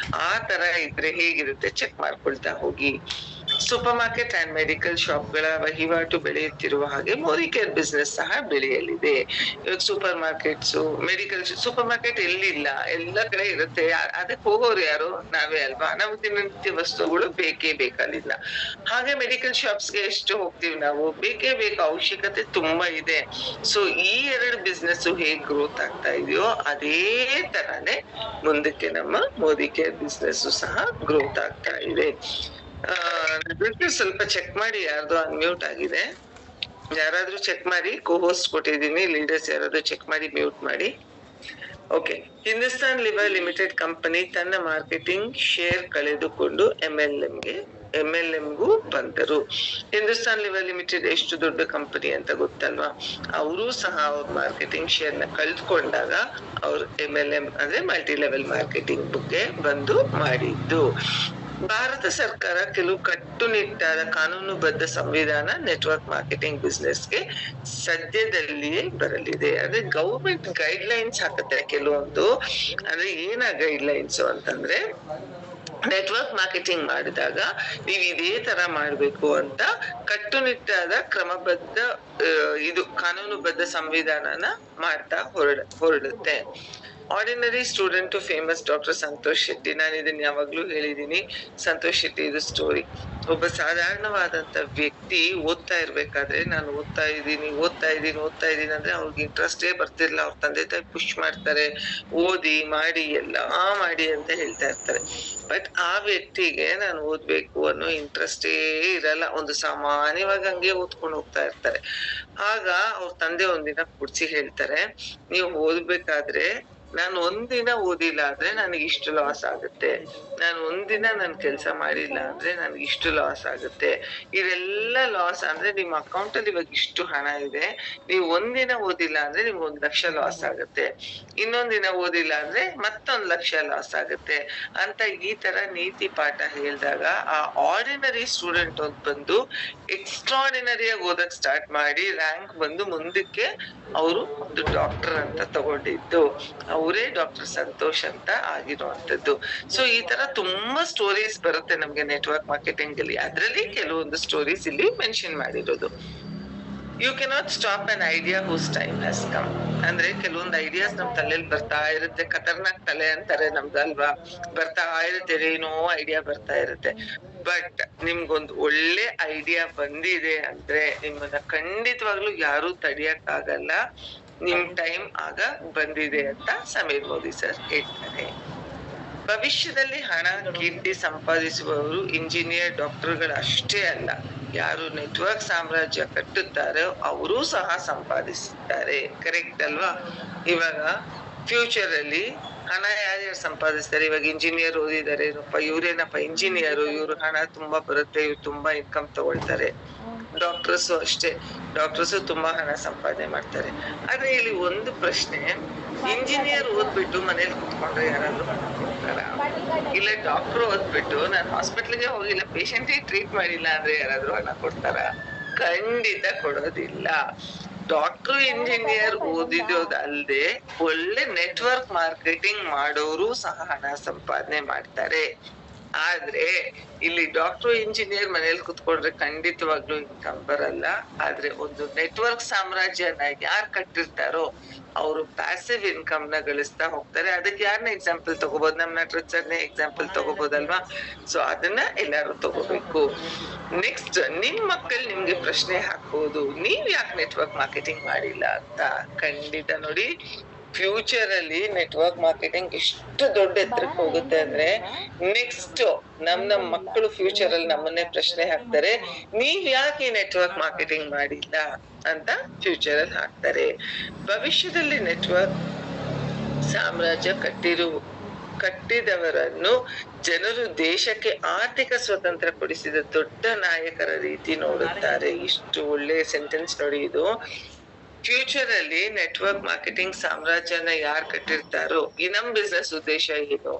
ಆ ತರ ಇದ್ರೆ ಹೇಗಿರುತ್ತೆ ಚೆಕ್ ಮಾಡ್ಕೊಳ್ತಾ ಹೋಗಿ. ಸೂಪರ್ ಮಾರ್ಕೆಟ್ ಅಂಡ್ ಮೆಡಿಕಲ್ ಶಾಪ್ಗಳ ವಹಿವಾಟು ಬೆಳೆಯುತ್ತಿರುವ ಹಾಗೆ ಮೋದಿ ಕೇರ್ ಬಿಸ್ನೆಸ್ ಸಹ ಬೆಳೆಯಲಿದೆ. ಇವಾಗ supermarkets, medical, supermarket ಎಲ್ಲಿಲ್ಲ, ಎಲ್ಲ ಕಡೆ ಇರುತ್ತೆ. ಅದಕ್ಕೆ ಹೋಗೋರು ಯಾರು, ನಾವೇ ಅಲ್ವಾ. ನಾವು ದಿನನಿತ್ಯ ವಸ್ತುಗಳು ಬೇಕೇ ಬೇಕಲ್ಲಿಲ್ಲ. ಹಾಗೆ ಮೆಡಿಕಲ್ ಶಾಪ್ಸ್ಗೆ ಎಷ್ಟು ಹೋಗ್ತೀವಿ ನಾವು, ಬೇಕೇ ಬೇಕು, ಅವಶ್ಯಕತೆ ತುಂಬಾ ಇದೆ. ಸೊ ಈ 2 ಬಿಸ್ನೆಸ್ ಹೇಗ್ ಗ್ರೋತ್ ಆಗ್ತಾ ಇದೆಯೋ ಅದೇ ತರಾನೇ ಮುಂದಕ್ಕೆ ನಮ್ಮ ಮೋದಿ ಕೇರ್ ಬಿಸ್ನೆಸ್ ಸಹ ಗ್ರೋತ್ ಆಗ್ತಾ ಇದೆ. ಸ್ವಲ್ಪ ಚೆಕ್ ಮಾಡಿ, ಯಾರ್ದು ಅನ್ಮ್ಯೂಟ್ ಆಗಿದೆ, ಯಾರಾದ್ರೂ ಚೆಕ್ ಮಾಡಿ. ಕೋಹೋಸ್ಟ್ ಕೊಟ್ಟಿದ್ದೀನಿ, ಲೀಡರ್ಸ್ ಯಾರಾದ್ರೂ ಚೆಕ್ ಮಾಡಿ ಮ್ಯೂಟ್ ಮಾಡಿ. Okay. Hindustan liver limited company ತನ್ನ ಮಾರ್ಕೆಟಿಂಗ್ ಶೇರ್ ಕಳೆದುಕೊಂಡು ಎಂಎಲ್ಎಂಗೂ ಬಂದರು. ಹಿಂದೂಸ್ತಾನ್ ಲಿವರ್ ಲಿಮಿಟೆಡ್ ಎಷ್ಟು ದೊಡ್ಡ ಕಂಪನಿ ಅಂತ ಗೊತ್ತಲ್ವಾ. ಅವರು ಸಹ ಅವ್ರ ಮಾರ್ಕೆಟಿಂಗ್ ಶೇರ್ ನ ಕಳೆದುಕೊಂಡಾಗ ಅವ್ರ ಎಂಎಲ್ಎಂ ಅಂದ್ರೆ ಮಲ್ಟಿ ಲೆವೆಲ್ ಮಾರ್ಕೆಟಿಂಗ್ ಬಗ್ಗೆ ಬಂದು ಮಾಡಿದ್ದು. ಭಾರತ ಸರ್ಕಾರ ಕೆಲವು ಕಟ್ಟುನಿಟ್ಟಾದ ಕಾನೂನುಬದ್ಧ ಸಂವಿಧಾನ ನೆಟ್ವರ್ಕ್ ಮಾರ್ಕೆಟಿಂಗ್ ಬಿಸ್ನೆಸ್ಗೆ ಸದ್ಯದಲ್ಲಿಯೇ ಬರಲಿದೆ. ಅಂದ್ರೆ ಗೌರ್ಮೆಂಟ್ ಗೈಡ್ ಲೈನ್ಸ್ ಹಾಕುತ್ತೆ ಕೆಲವೊಂದು. ಅಂದ್ರೆ ಏನ ಗೈಡ್ ಲೈನ್ಸ್ ಅಂತಂದ್ರೆ, ನೆಟ್ವರ್ಕ್ ಮಾರ್ಕೆಟಿಂಗ್ ಮಾಡಿದಾಗ ನೀವು ಇದೇ ತರ ಮಾಡ್ಬೇಕು ಅಂತ ಕಟ್ಟುನಿಟ್ಟಾದ ಕ್ರಮಬದ್ಧ ಇದು ಕಾನೂನುಬದ್ಧ ಸಂವಿಧಾನನ ಮಾಡ್ತಾ ಹೊರಡುತ್ತೆ. Ordinary student to famous doctor Santosh Shetty. ನಾನು ಇದನ್ನ ಯಾವಾಗ್ಲೂ ಹೇಳಿದೀನಿ, ಸಂತೋಷ್ ಶೆಟ್ಟಿ ಇದು ಸ್ಟೋರಿ. ಒಬ್ಬ ಸಾಧಾರಣವಾದಂತ ವ್ಯಕ್ತಿ ಓದ್ತಾ ಇರ್ಬೇಕಾದ್ರೆ, ನಾನು ಓದ್ತಾ ಇದ್ದೀನಿ ಅಂದ್ರೆ ಅವ್ರಿಗೆ ಇಂಟ್ರೆಸ್ಟೇ ಬರ್ತಿರ್ಲಿಲ್ಲ. ಅವ್ರ ತಂದೆ ತಾಯಿ ಪುಷ್ ಮಾಡ್ತಾರೆ, ಓದಿ ಮಾಡಿ ಎಲ್ಲಾ ಮಾಡಿ ಅಂತ ಹೇಳ್ತಾ ಇರ್ತಾರೆ. ಬಟ್ ಆ ವ್ಯಕ್ತಿಗೆ ನಾನು ಓದ್ಬೇಕು ಅನ್ನೋ ಇಂಟ್ರೆಸ್ಟೇ ಇರಲ್ಲ. ಒಂದು ಸಾಮಾನ್ಯವಾಗಿ ಹಂಗೆ ಓದ್ಕೊಂಡು ಹೋಗ್ತಾ ಇರ್ತಾರೆ. ಆಗ ಅವ್ರ ತಂದೆ ಒಂದಿನ ಕುಡ್ಸಿ ಹೇಳ್ತಾರೆ, ನೀವು ಓದ್ಬೇಕಾದ್ರೆ ನಾನು ಒಂದಿನ ಓದಿಲ್ಲ ಅಂದ್ರೆ ನನಗೆ ಇಷ್ಟು ಲಾಸ್ ಆಗುತ್ತೆ, ನಾನು ಒಂದಿನ ನನ್ ಕೆಲ್ಸ ಮಾಡಿಲ್ಲ ಅಂದ್ರೆ ನನಗೆ ಇಷ್ಟು ಲಾಸ್ ಆಗುತ್ತೆ. ಇದೆಲ್ಲ ಲಾಸ್ ಅಂದ್ರೆ ನಿಮ್ಮ ಅಕೌಂಟ್ ಅಲ್ಲಿ ಇವಾಗ ಇಷ್ಟು ಹಣ ಇದೆ, ನೀವು ಒಂದಿನ ಓದಿಲ್ಲ ಅಂದ್ರೆ ನಿಮ್ಗೆ 1 ಲಕ್ಷ ಲಾಸ್ ಆಗುತ್ತೆ, ಇನ್ನೊಂದಿನ ಓದಿಲ್ಲ ಅಂದ್ರೆ ಮತ್ತೊಂದ್ ಲಕ್ಷ ಲಾಸ್ ಆಗುತ್ತೆ ಅಂತ ಈ ತರ ನೀತಿ ಪಾಠ ಹೇಳಿದಾಗ ಆ ಆರ್ಡಿನರಿ ಸ್ಟೂಡೆಂಟ್ ಬಂದು ಎಕ್ಸ್ಟ್ರಾರ್ಡಿನರಿಯಾಗಿ ಓದಕ್ ಸ್ಟಾರ್ಟ್ ಮಾಡಿ ರ್ಯಾಂಕ್ ಬಂದು ಮುಂದಕ್ಕೆ ಅವರು ಒಂದು ಡಾಕ್ಟರ್ ಅಂತ ತಗೊಂಡಿದ್ದು, ಅವರೇ ಡಾಕ್ಟರ್ ಸಂತೋಷ್ ಅಂತ ಆಗಿರುವಂತದ್ದು. ಸೊ ಈ ತರ ತುಂಬಾ ಸ್ಟೋರೀಸ್ ಬರುತ್ತೆ ನಮ್ಗೆ ನೆಟ್ವರ್ಕ್ ಮಾರ್ಕೆಟಿಂಗ್ ಅಲ್ಲಿ. ಅದ್ರಲ್ಲಿ ಕೆಲವೊಂದು ಸ್ಟೋರೀಸ್ ಇಲ್ಲಿ ಮೆನ್ಷನ್ ಮಾಡಿರೋದು. You cannot stop an idea whose time has come. ಅಂದ್ರೆ ಕೆಲವೊಂದು ಐಡಿಯಾಸ್ ನಮ್ ತಲೆಯಲ್ಲಿ ಬರ್ತಾ ಇರುತ್ತೆ, ಖತರ್ನಾಕ್ ತಲೆ ಅಂತಾರೆ ನಮ್ದಲ್ವಾ, ಬರ್ತಾ ಇರುತ್ತೆ, ಏನೋ ಐಡಿಯಾ ಬರ್ತಾ ಇರುತ್ತೆ. ಬಟ್ ನಿಮ್ಗೊಂದು ಒಳ್ಳೆ ಐಡಿಯಾ ಬಂದಿದೆ ಅಂದ್ರೆ ನಿಮ್ಮನ್ನ ಖಂಡಿತವಾಗ್ಲೂ ಯಾರು ತಡಿಯಕ್ ಆಗಲ್ಲ. ನಿಮ್ ಟೈಮ್ ಆಗ ಬಂದಿದೆ ಅಂತ ಸಮೀರ್ ಮೋದಿ ಸರ್ ಹೇಳ್ತಾರೆ. ಭವಿಷ್ಯದಲ್ಲಿ ಹಣ ಕೀರ್ತಿ ಸಂಪಾದಿಸುವವರು ಇಂಜಿನಿಯರ್ ಡಾಕ್ಟರ್ಗಳು ಅಷ್ಟೇ ಅಲ್ಲ, ಯಾರು ನೆಟ್ವರ್ಕ್ ಸಾಮ್ರಾಜ್ಯ ಕಟ್ಟುತ್ತಾರೋ ಅವರೂ ಸಹ ಸಂಪಾದಿಸುತ್ತಾರೆ. ಕರೆಕ್ಟ್ ಅಲ್ವಾ. ಇವಾಗ ಫ್ಯೂಚರ್ ಅಲ್ಲಿ ಹಣ ಯಾರ್ಯಾರು ಸಂಪಾದಿಸ್ತಾರೆ, ಇವಾಗ ಇಂಜಿನಿಯರ್ ಓದಿದ್ದಾರೆ, ಇವ್ರೇನಪ್ಪ ಇಂಜಿನಿಯರ್, ಇವ್ರು ಹಣ ತುಂಬಾ ಬರುತ್ತೆ, ಇವ್ರು ತುಂಬಾ ಇನ್ಕಮ್ ತಗೊಳ್ತಾರೆ. ಡಾಕ್ಟರ್ಸ್ ಅಷ್ಟೇ, ಡಾಕ್ಟರ್ಸ್ ತುಂಬಾ ಹಣ ಸಂಪಾದನೆ ಮಾಡ್ತಾರೆ. ಆದ್ರೆ ಇಲ್ಲಿ ಒಂದು ಪ್ರಶ್ನೆ, ಇಂಜಿನಿಯರ್ ಓದ್ಬಿಟ್ಟು ಮನೇಲಿ ಕುತ್ಕೊಂಡ್ರೆ ಯಾರಾದ್ರೂ ಕೊಡ್ತಾರ? ಇಲ್ಲ ಡಾಕ್ಟರ್ ಓದ್ಬಿಟ್ಟು ನಾನು ಹಾಸ್ಪಿಟ್ಲಿಗೆ ಹೋಗಿಲ್ಲ, ಪೇಷಂಟಿಗೆ ಟ್ರೀಟ್ ಮಾಡಿಲ್ಲ ಅಂದ್ರೆ ಯಾರಾದ್ರೂ ಹಣ ಕೊಡ್ತಾರ? ಖಂಡಿತ ಕೊಡೋದಿಲ್ಲ. ಡಾಕ್ಟರ್ ಇಂಜಿನಿಯರ್ ಓದಿರೋದಲ್ದೆ ಒಳ್ಳೆ ನೆಟ್ವರ್ಕ್ ಮಾರ್ಕೆಟಿಂಗ್ ಮಾಡೋರು ಸಹ ಹಣ ಸಂಪಾದನೆ ಮಾಡ್ತಾರೆ. ಆದ್ರೆ ಇಲ್ಲಿ ಡಾಕ್ಟರ್ ಇಂಜಿನಿಯರ್ ಮನೇಲಿ ಕುತ್ಕೊಂಡ್ರೆ ಖಂಡಿತವಾಗ್ಲೂ ಇನ್ಕಮ್ ಬರಲ್ಲ. ಆದ್ರೆ ಒಂದು ನೆಟ್ವರ್ಕ್ ಸಾಮ್ರಾಜ್ಯನ ಯಾರ್ ಕಟ್ಟಿರ್ತಾರೋ ಅವರು ಪ್ಯಾಸಿವ್ ಇನ್ಕಮ್ ನ ಗಳಿಸ್ತಾ ಹೋಗ್ತಾರೆ. ಅದಕ್ಕೆ ಯಾರನ್ನ ಎಕ್ಸಾಂಪಲ್ ತಗೋಬಹುದು? ನಮ್ ನಟರಾಜ್ ಸರ್ನೇ ಎಕ್ಸಾಂಪಲ್ ತಗೋಬಹುದಲ್ವಾ? ಸೊ ಅದನ್ನ ಎಲ್ಲಾರು ತಗೋಬೇಕು. ನೆಕ್ಸ್ಟ್, ನಿಮ್ ಮಕ್ಕಳು ನಿಮ್ಗೆ ಪ್ರಶ್ನೆ ಹಾಕ್ಬೋದು, ನೀವ್ ಯಾಕೆ ನೆಟ್ವರ್ಕ್ ಮಾರ್ಕೆಟಿಂಗ್ ಮಾಡಿಲ್ಲ ಅಂತ. ಖಂಡಿತ ನೋಡಿ, ಫ್ಯೂಚರ್ ಅಲ್ಲಿ ನೆಟ್ವರ್ಕ್ ಮಾರ್ಕೆಟಿಂಗ್ ಎಷ್ಟು ದೊಡ್ಡ ಎತ್ತರಕ್ಕೆ ಹೋಗುತ್ತೆ ಅಂದ್ರೆ, ನೆಕ್ಸ್ಟ್ ನಮ್ ಮಕ್ಕಳು ಫ್ಯೂಚರ್ ಅಲ್ಲಿ ನಮ್ಮನ್ನೇ ಪ್ರಶ್ನೆ ಹಾಕ್ತಾರೆ, ನೀವ್ ಯಾಕೆ ನೆಟ್ವರ್ಕ್ ಮಾರ್ಕೆಟಿಂಗ್ ಮಾಡಿಲ್ಲ ಅಂತ ಫ್ಯೂಚರ್ ಅಲ್ಲಿ ಹಾಕ್ತಾರೆ. ಭವಿಷ್ಯದಲ್ಲಿ ನೆಟ್ವರ್ಕ್ ಸಾಮ್ರಾಜ್ಯ ಕಟ್ಟಿದವರನ್ನು ಜನರು ದೇಶಕ್ಕೆ ಆರ್ಥಿಕ ಸ್ವತಂತ್ರ ಕೊಡಿಸಿದ ದೊಡ್ಡ ನಾಯಕರ ರೀತಿ ನೋಡುತ್ತಾರೆ. ಇಷ್ಟು ಒಳ್ಳೆ ಸೆಂಟೆನ್ಸ್ ನೋಡಿ ಇದು. ಫ್ಯೂಚರ್ ಅಲ್ಲಿ ನೆಟ್ವರ್ಕ್ ಮಾರ್ಕೆಟಿಂಗ್ ಸಾಮ್ರಾಜ್ಯನ ಯಾರು ಕಟ್ಟಿರ್ತಾರೋ, ಈ ನಮ್ ಬಿಸ್ನೆಸ್ ಉದ್ದೇಶ ಏನು?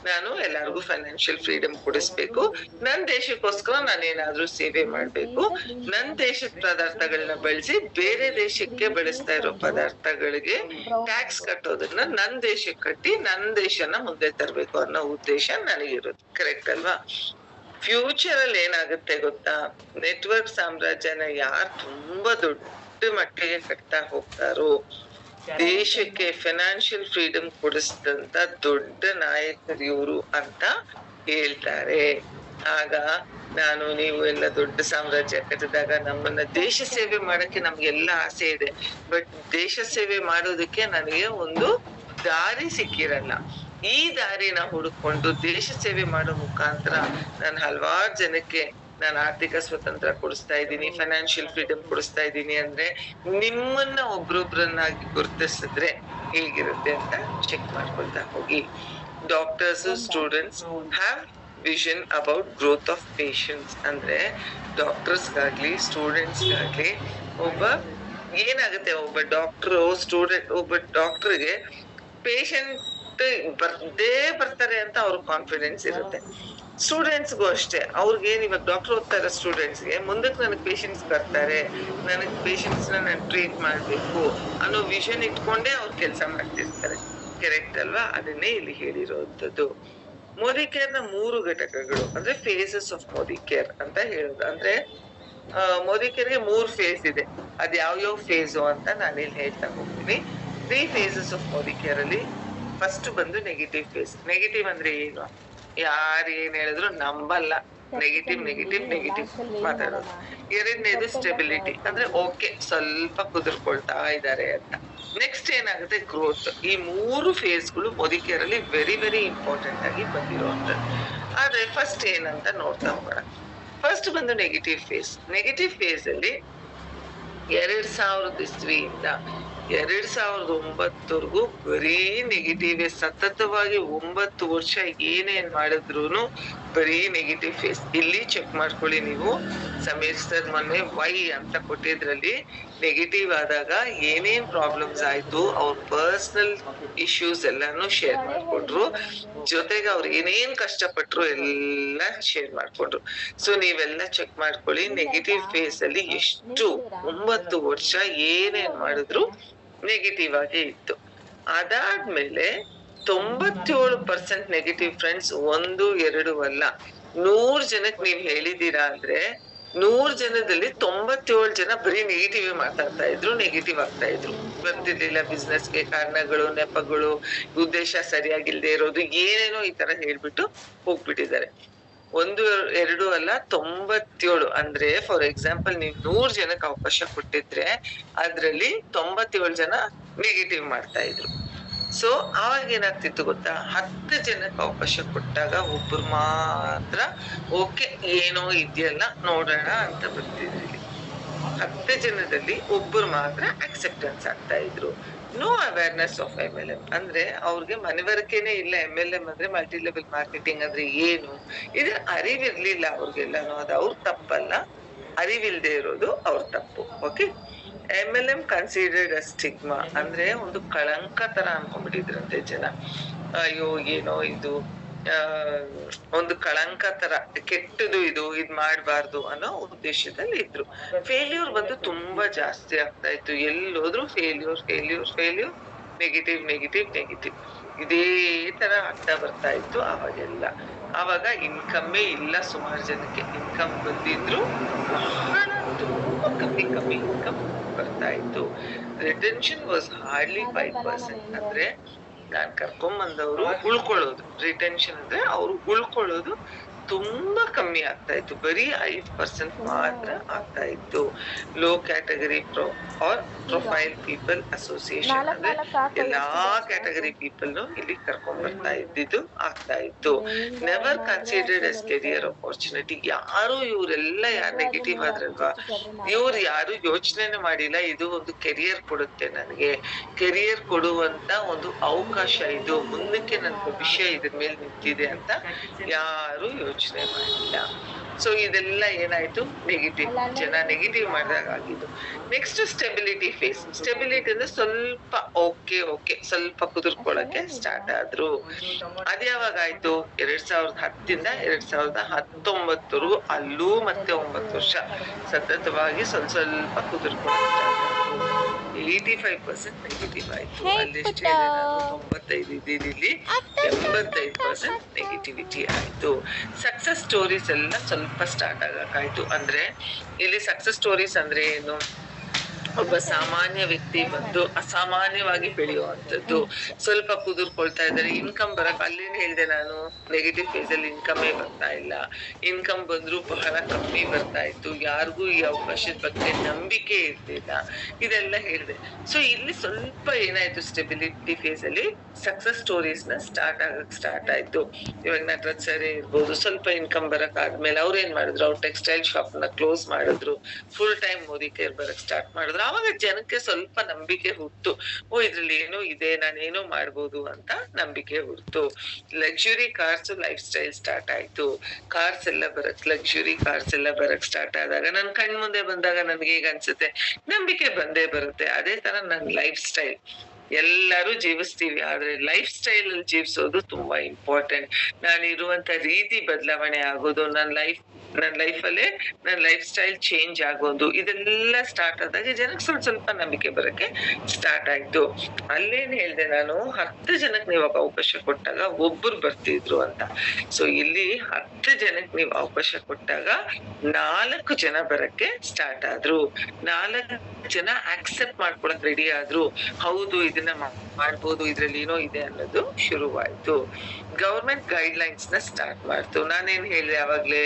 ನಾನು ಎಲ್ಲಾರ್ಗು ಫೈನಾನ್ಷಿಯಲ್ ಫ್ರೀಡಮ್ ಕೊಡಿಸ್ಬೇಕು, ನನ್ ದೇಶಕ್ಕೋಸ್ಕರ ನಾನೇನಾದ್ರೂ ಸೇವೆ ಮಾಡ್ಬೇಕು, ನನ್ ದೇಶದ ಪದಾರ್ಥಗಳನ್ನ ಬಳಸಿ ಬೇರೆ ದೇಶಕ್ಕೆ ಬಳಸ್ತಾ ಇರೋ ಪದಾರ್ಥಗಳಿಗೆ ಟ್ಯಾಕ್ಸ್ ಕಟ್ಟೋದನ್ನ ನನ್ ದೇಶಕ್ಕೆ ಕಟ್ಟಿ ನನ್ ದೇಶನ ಮುಂದೆ ತರ್ಬೇಕು ಅನ್ನೋ ಉದ್ದೇಶ ನನಗಿರುತ್ತೆ. ಕರೆಕ್ಟ್ ಅಲ್ವಾ? ಫ್ಯೂಚರ್ ಅಲ್ಲಿ ಏನಾಗುತ್ತೆ ಗೊತ್ತಾ? ನೆಟ್ವರ್ಕ್ ಸಾಮ್ರಾಜ್ಯನ ಯಾರು ತುಂಬಾ ದೊಡ್ಡ ಮಟ್ಟಿಗೆ ಕಟ್ತಾ ಹೋಗ್ತಾರೋ, ದೇಶಕ್ಕೆ ಫೈನಾನ್ಷಿಯಲ್ ಫ್ರೀಡಮ್ ಕೊಡಿಸಿದಂತ ದೊಡ್ಡ ನಾಯಕರು ಇವ್ರು ಅಂತ ಹೇಳ್ತಾರೆ. ಆಗ ನಾನು ನೀವು ಎಲ್ಲ ದೊಡ್ಡ ಸಾಮ್ರಾಜ್ಯ ಕಟ್ಟಿದಾಗ ನಮ್ಮನ್ನ ದೇಶ ಸೇವೆ ಮಾಡಕ್ಕೆ ನಮ್ಗೆಲ್ಲ ಆಸೆ ಇದೆ. ಬಟ್ ದೇಶ ಸೇವೆ ಮಾಡೋದಕ್ಕೆ ನನಗೆ ಒಂದು ದಾರಿ ಸಿಕ್ಕಿರಲ್ಲ. ಈ ದಾರಿನ ಹುಡುಕೊಂಡು ದೇಶ ಸೇವೆ ಮಾಡೋ ಮುಖಾಂತರ ನಾನು ಹಲವಾರು ಜನಕ್ಕೆ ನಾನು ಆರ್ಥಿಕ ಸ್ವತಂತ್ರ ಕೊಡಿಸ್ತಾ ಇದ್ದೀನಿ, ಫೈನಾನ್ಷಿಯಲ್ ಫ್ರೀಡಮ್ ಕೊಡಿಸ್ತಾ ಇದ್ದೀನಿ ಅಂದ್ರೆ ನಿಮ್ಮನ್ನ ಒಬ್ರೊಬ್ರನ್ನಾಗಿ ಗುರುತಿಸಿದ್ರೆ ಹೇಗಿರುತ್ತೆ ಅಂತ ಚೆಕ್ ಮಾಡ್ಕೊಳ್ತಾ ಹೋಗಿ. Doctors, students have vision about growth of patients. ಅಂದ್ರೆ ಡಾಕ್ಟರ್ಸ್ಗಾಗ್ಲಿ ಸ್ಟೂಡೆಂಟ್ಸ್ಗಾಗ್ಲಿ ಏನಾಗುತ್ತೆ, ಒಬ್ಬ ಡಾಕ್ಟರ್ಗೆ ಪೇಷಂಟ್ ಬರ್ತಾರೆ ಅಂತ ಅವ್ರ ಕಾನ್ಫಿಡೆನ್ಸ್ ಇರುತ್ತೆ. ಸ್ಟೂಡೆಂಟ್ಸ್ಗೂ ಅಷ್ಟೇ, ಅವ್ರಿಗೇನ್ ಇವಾಗ ಡಾಕ್ಟರ್ ಓದ್ತಾ ಇರೋ ಸ್ಟೂಡೆಂಟ್ಸ್ಗೆ ಮುಂದಕ್ಕೆ ನನಗ್ ಪೇಷಂಟ್ಸ್ ಬರ್ತಾರೆ, ನನಗ್ ಪೇಷಂಟ್ಸ್ ನಾನು ಟ್ರೀಟ್ ಮಾಡ್ಬೇಕು ಅನ್ನೋ ವಿಷನ್ ಇಟ್ಕೊಂಡೇ ಅವ್ರು ಕೆಲಸ ಮಾಡ್ತಿರ್ತಾರೆ. ಕರೆಕ್ಟ್ ಅಲ್ವಾ? ಅದನ್ನೇ ಇಲ್ಲಿ ಹೇಳಿರೋಂಥದ್ದು. ಮೋದಿ ಕೇರ್ ನ 3 ಘಟಕಗಳು ಅಂದ್ರೆ ಫೇಸಸ್ ಆಫ್ ಮೋದಿ ಕೇರ್ ಅಂತ ಹೇಳೋದು. ಅಂದ್ರೆ ಮೋದಿ ಕೇರ್ಗೆ 3 ಫೇಸ್ ಇದೆ. ಅದ್ ಯಾವ ಫೇಸು ಅಂತ ನಾನು ಇಲ್ಲಿ ಹೇಳ್ತಾ ಹೋಗ್ತೀನಿ. 3 ಫೇಸಸ್ ಆಫ್ ಮೋದಿ ಕೇರ್ ಅಲ್ಲಿ ಫಸ್ಟ್ ಬಂದು ನೆಗೆಟಿವ್ ಫೇಸ್. ನೆಗೆಟಿವ್ ಅಂದ್ರೆ ಏನು? ಯಾರು ಏನ್ ಹೇಳಿದ್ರು ನಂಬಲ್ಲ, ನೆಗೆಟಿವ್ ಮಾತಾಡೋದು. ಎರಡನೇದು ಸ್ಟೆಬಿಲಿಟಿ, ಅಂದ್ರೆ ಓಕೆ ಸ್ವಲ್ಪ ಕುದುರ್ಕೊಳ್ತಾ ಇದ್ದಾರೆ ಅಂತ. ನೆಕ್ಸ್ಟ್ ಏನಾಗುತ್ತೆ? ಗ್ರೋತ್. ಈ 3 ಫೇಸ್ಗಳು ಮೋದಿ ಕೇರ್ ಅಲ್ಲಿ ವೆರಿ ವೆರಿ ಇಂಪಾರ್ಟೆಂಟ್ ಆಗಿ ಬಂದಿರುವಂತದ್ದು. ಆದ್ರೆ ಫಸ್ಟ್ ಏನಂತ ನೋಡ್ತಾ ಹೋಗೋಣ. ಫಸ್ಟ್ ಬಂದು ನೆಗೆಟಿವ್ ಫೇಸ್. ನೆಗೆಟಿವ್ ಫೇಸ್ ಅಲ್ಲಿ 2000 ಇಸ್ವಿಯಿಂದ 2009 ಬರೀ ನೆಗೆಟಿವ್. ಸತತವಾಗಿ 9 ವರ್ಷ ಏನೇನ್ ಮಾಡಿದ್ರು ಬರೀ ನೆಗೆಟಿವ್ ಫೇಸ್. ಇಲ್ಲಿ ಚೆಕ್ ಮಾಡ್ಕೊಳ್ಳಿ ನೀವು. ಸಮೀರ್ ಸರ್ ಮೊನ್ನೆ ವೈ ಅಂತ ಕೊಟ್ಟಿದ್ರಲ್ಲಿ ನೆಗೆಟಿವ್ ಆದಾಗ ಏನೇನ್ ಪ್ರಾಬ್ಲಮ್ಸ್ ಆಯ್ತು, ಅವ್ರ ಪರ್ಸನಲ್ ಇಶ್ಯೂಸ್ ಎಲ್ಲಾನು ಶೇರ್ ಮಾಡ್ಕೊಂಡ್ರು. ಜೊತೆಗೆ ಅವ್ರು ಏನೇನ್ ಕಷ್ಟಪಟ್ರು ಎಲ್ಲ ಶೇರ್ ಮಾಡ್ಕೊಂಡ್ರು. ಸೊ ನೀವೆಲ್ಲ ಚೆಕ್ ಮಾಡ್ಕೊಳ್ಳಿ, ನೆಗೆಟಿವ್ ಫೇಸ್ ಅಲ್ಲಿ ಎಷ್ಟು 9 ವರ್ಷ ಏನೇನ್ ಮಾಡಿದ್ರು ನೆಗೆಟಿವ್ ಆಗಿ ಇತ್ತು. ಅದಾದ್ಮೇಲೆ 97% ನೆಗೆಟಿವ್ ಫ್ರೆಂಡ್ಸ್, 1, 2 ಅಲ್ಲ, 100 ಜನಕ್ಕೆ ನೀವ್ ಹೇಳಿದೀರಾ ಅಂದ್ರೆ 100 ಜನದಲ್ಲಿ 97 ಜನ ಬರೀ ನೆಗೆಟಿವ್ ಮಾತಾಡ್ತಾ ಇದ್ರು, ನೆಗೆಟಿವ್ ಆಗ್ತಾ ಇದ್ರು. ಬರ್ತಿರ್ಲಿಲ್ಲ ಬಿಸ್ನೆಸ್ಗೆ, ಕಾರಣಗಳು, ನೆಪಗಳು, ಉದ್ದೇಶ ಸರಿಯಾಗಿಲ್ದೆ ಇರೋದು, ಏನೇನೋ ಈ ತರ ಹೇಳ್ಬಿಟ್ಟು ಹೋಗ್ಬಿಟ್ಟಿದ್ದಾರೆ. 1, 2 ಅಲ್ಲ, 97. ಅಂದ್ರೆ ಫಾರ್ ಎಕ್ಸಾಂಪಲ್ ನೀವು 100 ಜನಕ್ಕೆ ಅವಕಾಶ ಕೊಟ್ಟಿದ್ರೆ ಅದ್ರಲ್ಲಿ 97 ಜನ ನೆಗೆಟಿವ್ ಮಾಡ್ತಾ ಇದ್ರು. ಸೊ ಅವಾಗ ಏನಾಗ್ತಿತ್ತು ಗೊತ್ತಾ? 10 ಜನಕ್ಕೆ ಅವಕಾಶ ಕೊಟ್ಟಾಗ ಒಬ್ರು ಮಾತ್ರ ಓಕೆ ಏನೋ ಇದೆಯಲ್ಲ ನೋಡೋಣ ಅಂತ ಬರ್ತಿದ್ರು. 10 ಜನದಲ್ಲಿ ಒಬ್ರು ಮಾತ್ರ ಅಕ್ಸೆಪ್ಟೆನ್ಸ್ ಆಗ್ತಾ ಇದ್ರು. No awareness of MLM. ಅಂದ್ರೆ ಅವ್ರಿಗೆ ಮನವರಿಕೆನೆ ಇಲ್ಲ. MLM ಅಂದ್ರೆ ಮಲ್ಟಿ ಲೆವೆಲ್ ಮಾರ್ಕೆಟಿಂಗ್ ಅಂದ್ರೆ ಏನು, ಇದು ಅರಿವಿರ್ಲಿಲ್ಲ ಅವ್ರಿಗೆಲ್ಲಾನು. ಅದು ಅವ್ರ ತಪ್ಪಲ್ಲ, ಅರಿವಿಲ್ದೆ ಇರೋದು ಅವ್ರ ತಪ್ಪು. Okay. MLM considered a stigma, ಅಂದ್ರೆ ಒಂದು ಕಳಂಕ ತರ ಅನ್ಕೊಂಡ್ಬಿಟ್ಟಿದ್ರಂತೆ ಜನ. ಅಯ್ಯೋ ಏನೋ ಇದು ಆ ಒಂದು ಕಳಂಕ ತರ, ಕೆಟ್ಟದು ಇದ್ ಮಾಡ್ಬಾರ್ದು ಅನ್ನೋ ಉದ್ದೇಶದಲ್ಲಿ ಇದ್ರು. ಫೇಲ್ಯೂರ್ ಬಂದು ತುಂಬಾ ಜಾಸ್ತಿ ಆಗ್ತಾ ಇತ್ತು. ಎಲ್ಲೋದ್ರು ಫೇಲ್ಯೂರ್, ನೆಗೆಟಿವ್ ಇದೇ ತರ ಆಗ್ತಾ ಬರ್ತಾ ಇತ್ತು ಅವಾಗೆಲ್ಲ. ಅವಾಗ ಇನ್ಕಮ್ಮೇ ಇಲ್ಲ, ಸುಮಾರು ಜನಕ್ಕೆ ಇನ್ಕಮ್ ಬಂದಿದ್ರು ಬಹಳ ತುಂಬಾ ಕಮ್ಮಿ ಇನ್ಕಮ್ ಬರ್ತಾ ಇತ್ತು. Retention was hardly 5%. ಅಂದ್ರೆ ನಾನ್ ಕರ್ಕೊಂಡ್ ಬಂದವರು ಉಳ್ಕೊಳ್ಳೋದು, ರಿಟೆನ್ಷನ್ ಅಂದ್ರೆ ಅವ್ರು ಉಳ್ಕೊಳ್ಳೋದು ತುಂಬಾ ಕಮ್ಮಿ ಆಗ್ತಾ ಇತ್ತು. ಬರೀ 5% ಮಾತ್ರ ಆಗ್ತಾ ಇತ್ತು. Low category profile people association ಅಂದ್ರೆ ಎಲ್ಲಾ ಕ್ಯಾಟಗರಿ ಪೀಪಲ್ ಇಲ್ಲಿ ಕರ್ಕೊಂಡ್ ಬರ್ತಾ ಇದ್ದಿದ್ದು ಆಗ್ತಾ ಇತ್ತು. Never considered as career opportunity. ಯಾರು ಇವರೆಲ್ಲ ಯಾರು ನೆಗೆಟಿವ್ ಆದ್ರಲ್ವಾ, ಇವ್ರು ಯಾರು ಯೋಚನೆ ಮಾಡಿಲ್ಲ ಇದು ಒಂದು ಕೆರಿಯರ್ ಕೊಡುತ್ತೆ, ನನಗೆ ಕೆರಿಯರ್ ಕೊಡುವಂತ ಒಂದು ಅವಕಾಶ, ಇದು ಮುಂದಕ್ಕೆ ನನ್ನ ಭವಿಷ್ಯ ಇದ್ರ ಮೇಲೆ ನಿಂತಿದೆ ಅಂತ ಯಾರು ಯೋಚನೆ ಮಾಡಿಲ್ಲ. ಸೊ ಇದೆಲ್ಲ ಏನಾಯ್ತು, ಜನ ನೆಗೆಟಿವ್ ಮಾಡಿದಾಗ ಆಗಿದ್ದು. Next stability face. ಸ್ಟೆಬಿಲಿಟಿ ಅಂದ್ರೆ ಸ್ವಲ್ಪ ಓಕೆ ಸ್ವಲ್ಪ ಕುದುರ್ಕೊಳಕ್ಕೆ ಸ್ಟಾರ್ಟ್ ಆದ್ರು. ಅದ್ಯಾವಾಗ ಆಯ್ತು, 2010 2019 ಅಲ್ಲೂ ಮತ್ತೆ 9 ವರ್ಷ ಸತತವಾಗಿ ಸ್ವಲ್ಪ ಕುದುರ್ಕೊಳಕ್ ಸ್ಟಾರ್ಟ್ ಆದ್ರು. 85% ನೆಗೆಟಿವ್ ಆಯ್ತು. ಅಲ್ಲಿಷ್ಟೇ 95 ಇದ್ದಿದ್ದು 85% ನೆಗೆಟಿವಿಟಿ ಆಯ್ತು. ಸಕ್ಸಸ್ ಸ್ಟೋರೀಸ್ ಎಲ್ಲ ಸ್ವಲ್ಪ ಸ್ಟಾರ್ಟ್ ಆಗಕ್ಕಾಯ್ತು. ಅಂದ್ರೆ ಇಲ್ಲಿ ಸಕ್ಸಸ್ ಸ್ಟೋರೀಸ್ ಅಂದ್ರೆ ಏನು, ಒಬ್ಬ ಸಾಮಾನ್ಯ ವ್ಯಕ್ತಿ ಬಂದು ಅಸಾಮಾನ್ಯವಾಗಿ ಬೆಳೆಯುವಂತದ್ದು. ಸ್ವಲ್ಪ ಕುದುರ್ಕೊಳ್ತಾ ಇದ್ದಾರೆ, ಇನ್ಕಮ್ ಬರಕ್, ಅಲ್ಲೇನ್ ಹೇಳ್ದೆ ನಾನು, ನೆಗೆಟಿವ್ ಫೇಸ್ ಅಲ್ಲಿ ಇನ್ಕಮೇ ಬರ್ತಾ ಇಲ್ಲ, ಇನ್ಕಮ್ ಬಂದ್ರು ಬಹಳ ಕಮ್ಮಿ ಬರ್ತಾ ಇತ್ತು, ಯಾರಿಗೂ ಈ ಅವಕಾಶದ ಬಗ್ಗೆ ನಂಬಿಕೆ ಇರ್ಲಿಲ್ಲ, ಇದೆಲ್ಲ ಹೇಳ್ದೆ. ಸೊ ಇಲ್ಲಿ ಸ್ವಲ್ಪ ಏನಾಯ್ತು, ಸ್ಟೆಬಿಲಿಟಿ ಫೇಸ್ ಅಲ್ಲಿ ಸಕ್ಸಸ್ ಸ್ಟೋರೀಸ್ ನ ಸ್ಟಾರ್ಟ್ ಆಯ್ತು. ಇವಾಗ ನಟರಾಜ್ ಸರ್ ಇರ್ಬೋದು, ಸ್ವಲ್ಪ ಇನ್ಕಮ್ ಬರಕ್ ಆದ್ಮೇಲೆ ಅವ್ರ ಏನ್ ಮಾಡಿದ್ರು, ಅವ್ರ ಟೆಕ್ಸ್ಟೈಲ್ ಶಾಪ್ ನ ಕ್ಲೋಸ್ ಮಾಡಿದ್ರು, ಫುಲ್ ಟೈಮ್ ಮೋದಿ ಕೇರ್ ಬರಕ್ ಸ್ಟಾರ್ಟ್ ಮಾಡಿದ್ರು. ಆವಾಗ ಜನಕ್ಕೆ ಸ್ವಲ್ಪ ನಂಬಿಕೆ ಹುಟ್ಟು, ಇದ್ರಲ್ಲಿ ಏನೋ ಇದೆ, ನಾನೇನೋ ಮಾಡ್ಬೋದು ಅಂತ ನಂಬಿಕೆ ಹುಟ್ಟು. Luxury cars life style start ಆಯ್ತು. ಲಕ್ಸುರಿ ಕಾರ್ಸ್ ಎಲ್ಲ ಬರಕ್ ಸ್ಟಾರ್ಟ್ ಆದಾಗ ನನ್ ಕಣ್ ಮುಂದೆ ಬಂದಾಗ ನನ್ಗೆ ಹೇಗ್ ಅನ್ಸುತ್ತೆ, ನಂಬಿಕೆ ಬಂದೇ ಬರುತ್ತೆ. ಅದೇ ತರ ನನ್ ಲೈಫ್ ಸ್ಟೈಲ್ ಎಲ್ಲರೂ ಜೀವಿಸ್ತೀವಿ, ಆದ್ರೆ ಲೈಫ್ ಸ್ಟೈಲ್ ಅಲ್ಲಿ ಜೀವಿಸೋದು ತುಂಬಾ ಇಂಪಾರ್ಟೆಂಟ್. ನಾನು ಇರುವಂತ ರೀತಿ ಬದಲಾವಣೆ ಆಗೋದು, ನನ್ನ ಲೈಫಲ್ಲೇ ನನ್ನ ಲೈಫ್ ಸ್ಟೈಲ್ ಚೇಂಜ್ ಆಗೋದು, ಇದೆಲ್ಲ ಸ್ಟಾರ್ಟ್ ಆದಾಗ ಜನಕ್ಕೆ ಸ್ವಲ್ಪ ನಂಬಿಕೆ ಬರಕ್ಕೆ ಸ್ಟಾರ್ಟ್ ಆಯ್ತು. ಅಲ್ಲೇನ್ ಹೇಳ್ದೆ ನಾನು, 10 ಜನಕ್ಕೆ ನೀವು ಅವಕಾಶ ಕೊಟ್ಟಾಗ ಒಬ್ಬರು ಬರ್ತಿದ್ರು ಅಂತ. ಸೊ ಇಲ್ಲಿ 10 ಜನಕ್ಕೆ ನೀವು ಅವಕಾಶ ಕೊಟ್ಟಾಗ 4 ಜನ ಬರಕ್ಕೆ ಸ್ಟಾರ್ಟ್ ಆದ್ರು. 4 ಜನ ಆಕ್ಸೆಪ್ಟ್ ಮಾಡ್ಕೊಳಕ್ ರೆಡಿ ಆದ್ರು. ಹೌದು, ಇದನ್ನ ಮಾಡ್ಬೋದು, ಇದ್ರಲ್ಲಿ ಏನೋ ಇದೆ ಅನ್ನೋದು ಶುರುವಾಯ್ತು. ಗವರ್ಮೆಂಟ್ ಗೈಡ್ ಲೈನ್ಸ್ ನ ಸ್ಟಾರ್ಟ್ ಮಾಡ್ತು. ನಾನೇನ್ ಹೇಳಿದೆ ಅವಾಗ್ಲೇ,